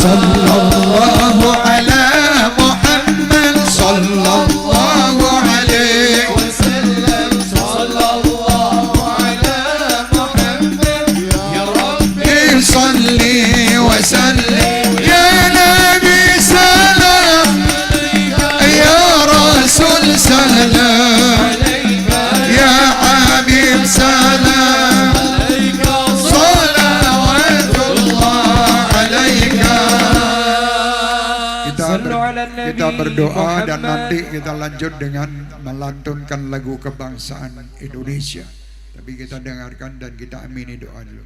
sallallahu ala Muhammad sallallahu alaihi وسلم صلى الله على محمد يا ربي صلي وسلم يا نبي سلام يا رسول سلام عليك يا حبيب سلام عليك صلوات الله عليك. Kita berdoa dan nanti kita lanjut dengan melantunkan lagu kebangsaan Indonesia. Tapi kita dengarkan dan kita amini doa dulu.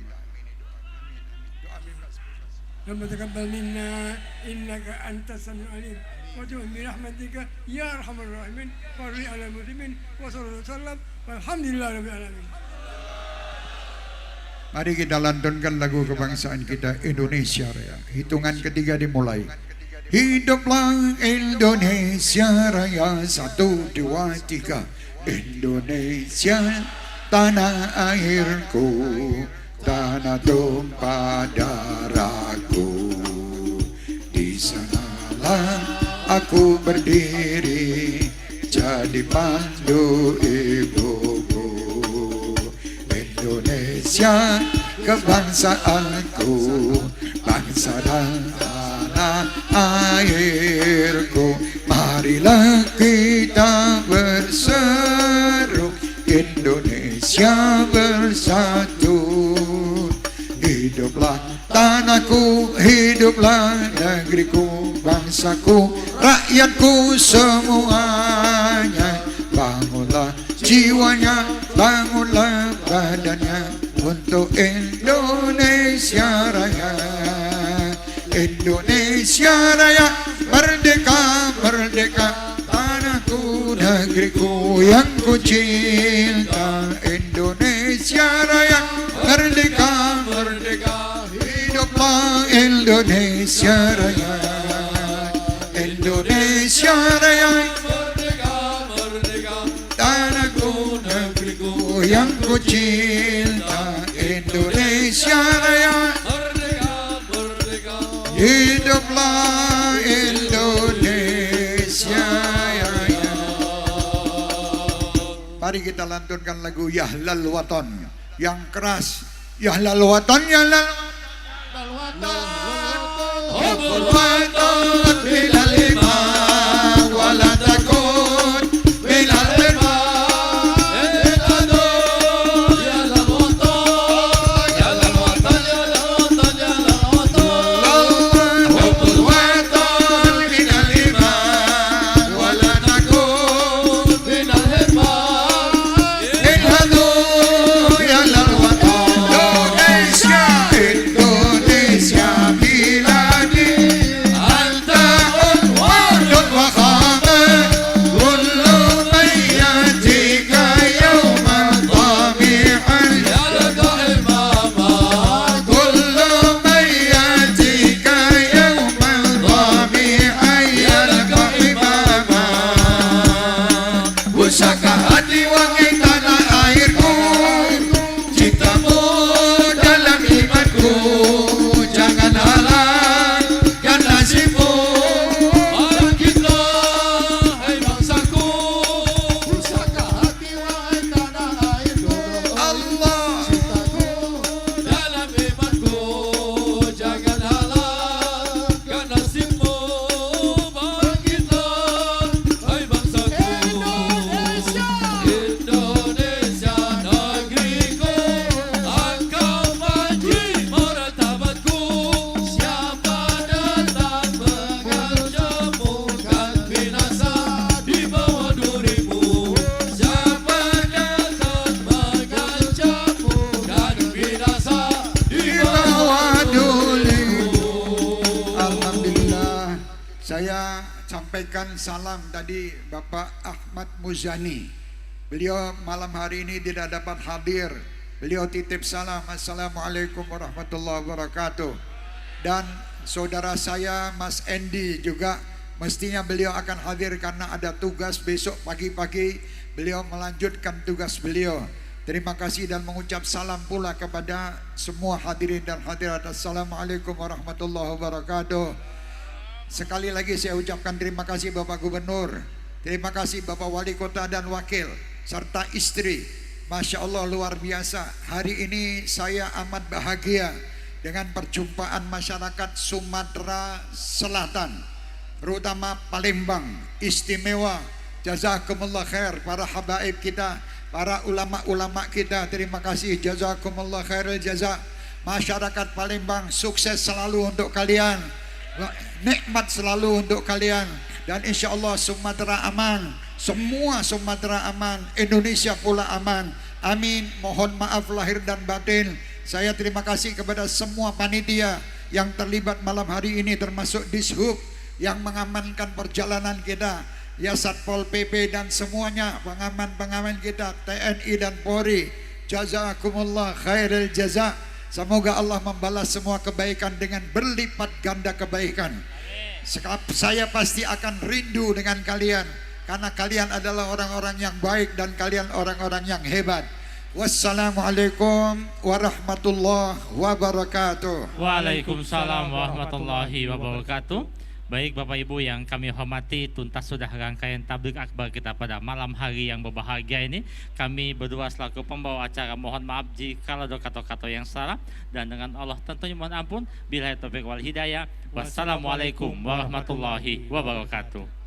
ربنا تقبل منا انك انت السميع العليم وتب برحمتك يا ارحم الراحمين وارض على المسلمين وصلى الله وسلم والحمد لله رب العالمين. Mari kita lantunkan lagu kebangsaan kita Indonesia Raya. Hitungan ketiga dimulai. Hiduplah Indonesia Raya, 1, 2, 3. Indonesia tanah airku, tanah tumpah darahku. Di sanalah aku berdiri, jadi pandu ibuku. Indonesia kebangsaanku, bangsa dan tanah airku. Marilah kita berseru, Indonesia bersatu. Hiduplah tanahku, hiduplah negeriku, bangsaku, rakyatku semuanya. Bangunlah jiwanya, bangunlah badannya untuk Indonesia Raya. Indonesia Raya, merdeka, merdeka, tanahku, negeriku yang ku cinta. Indonesia Raya, merdeka, merdeka, hiduplah Indonesia Raya. Indonesia Raya, merdeka, merdeka, tanahku, negeriku yang ku cinta. Indonesia Raya, merdeka, merdeka, hiduplah Indonesia Raya. Mari kita lantunkan lagu Yahlal Watan yang keras. Yahlal Watan, Yahlal Watan, bilal iman wala takun bilal Saya sampaikan salam tadi Bapak Ahmad Muzani. Beliau malam hari ini tidak dapat hadir. Beliau titip salam, Assalamualaikum warahmatullahi wabarakatuh. Dan saudara saya Mas Endi juga mestinya beliau akan hadir karena ada tugas besok pagi-pagi. Beliau melanjutkan tugas beliau. Terima kasih dan mengucap salam pula kepada semua hadirin dan hadirat. Assalamualaikum warahmatullahi wabarakatuh. Sekali lagi saya ucapkan terima kasih Bapak Gubernur, terima kasih Bapak Wali Kota dan Wakil, serta istri. Masya Allah luar biasa. Hari ini saya amat bahagia dengan perjumpaan masyarakat Sumatera Selatan, terutama Palembang. Istimewa. Jazakumullah khair para habaib kita, para ulama-ulama kita. Terima kasih, jazakumullah khairul jaza. Masyarakat Palembang, sukses selalu untuk kalian, nikmat selalu untuk kalian, dan insya Allah Sumatera aman, semua Sumatera aman, Indonesia pula aman. Amin. Mohon maaf lahir dan batin. Saya terima kasih kepada semua panitia yang terlibat malam hari ini, termasuk Dishub yang mengamankan perjalanan kita, ya Satpol PP dan semuanya, pengaman-pengaman kita, TNI dan Polri. Jazakumullah khairul jaza. Semoga Allah membalas semua kebaikan dengan berlipat ganda kebaikan. Saya pasti akan rindu dengan kalian, karena kalian adalah orang-orang yang baik dan kalian orang-orang yang hebat. Wassalamualaikum warahmatullahi wabarakatuh. Waalaikumsalam warahmatullahi wabarakatuh. Baik Bapak Ibu yang kami hormati, tuntas sudah rangkaian tablik akbar kita pada malam hari yang berbahagia ini. Kami berdua selaku pembawa acara mohon maaf jika ada kata-kata yang salah, dan dengan Allah tentunya mohon ampun. Billahi taufiq wal hidayah. Wassalamualaikum warahmatullahi wabarakatuh.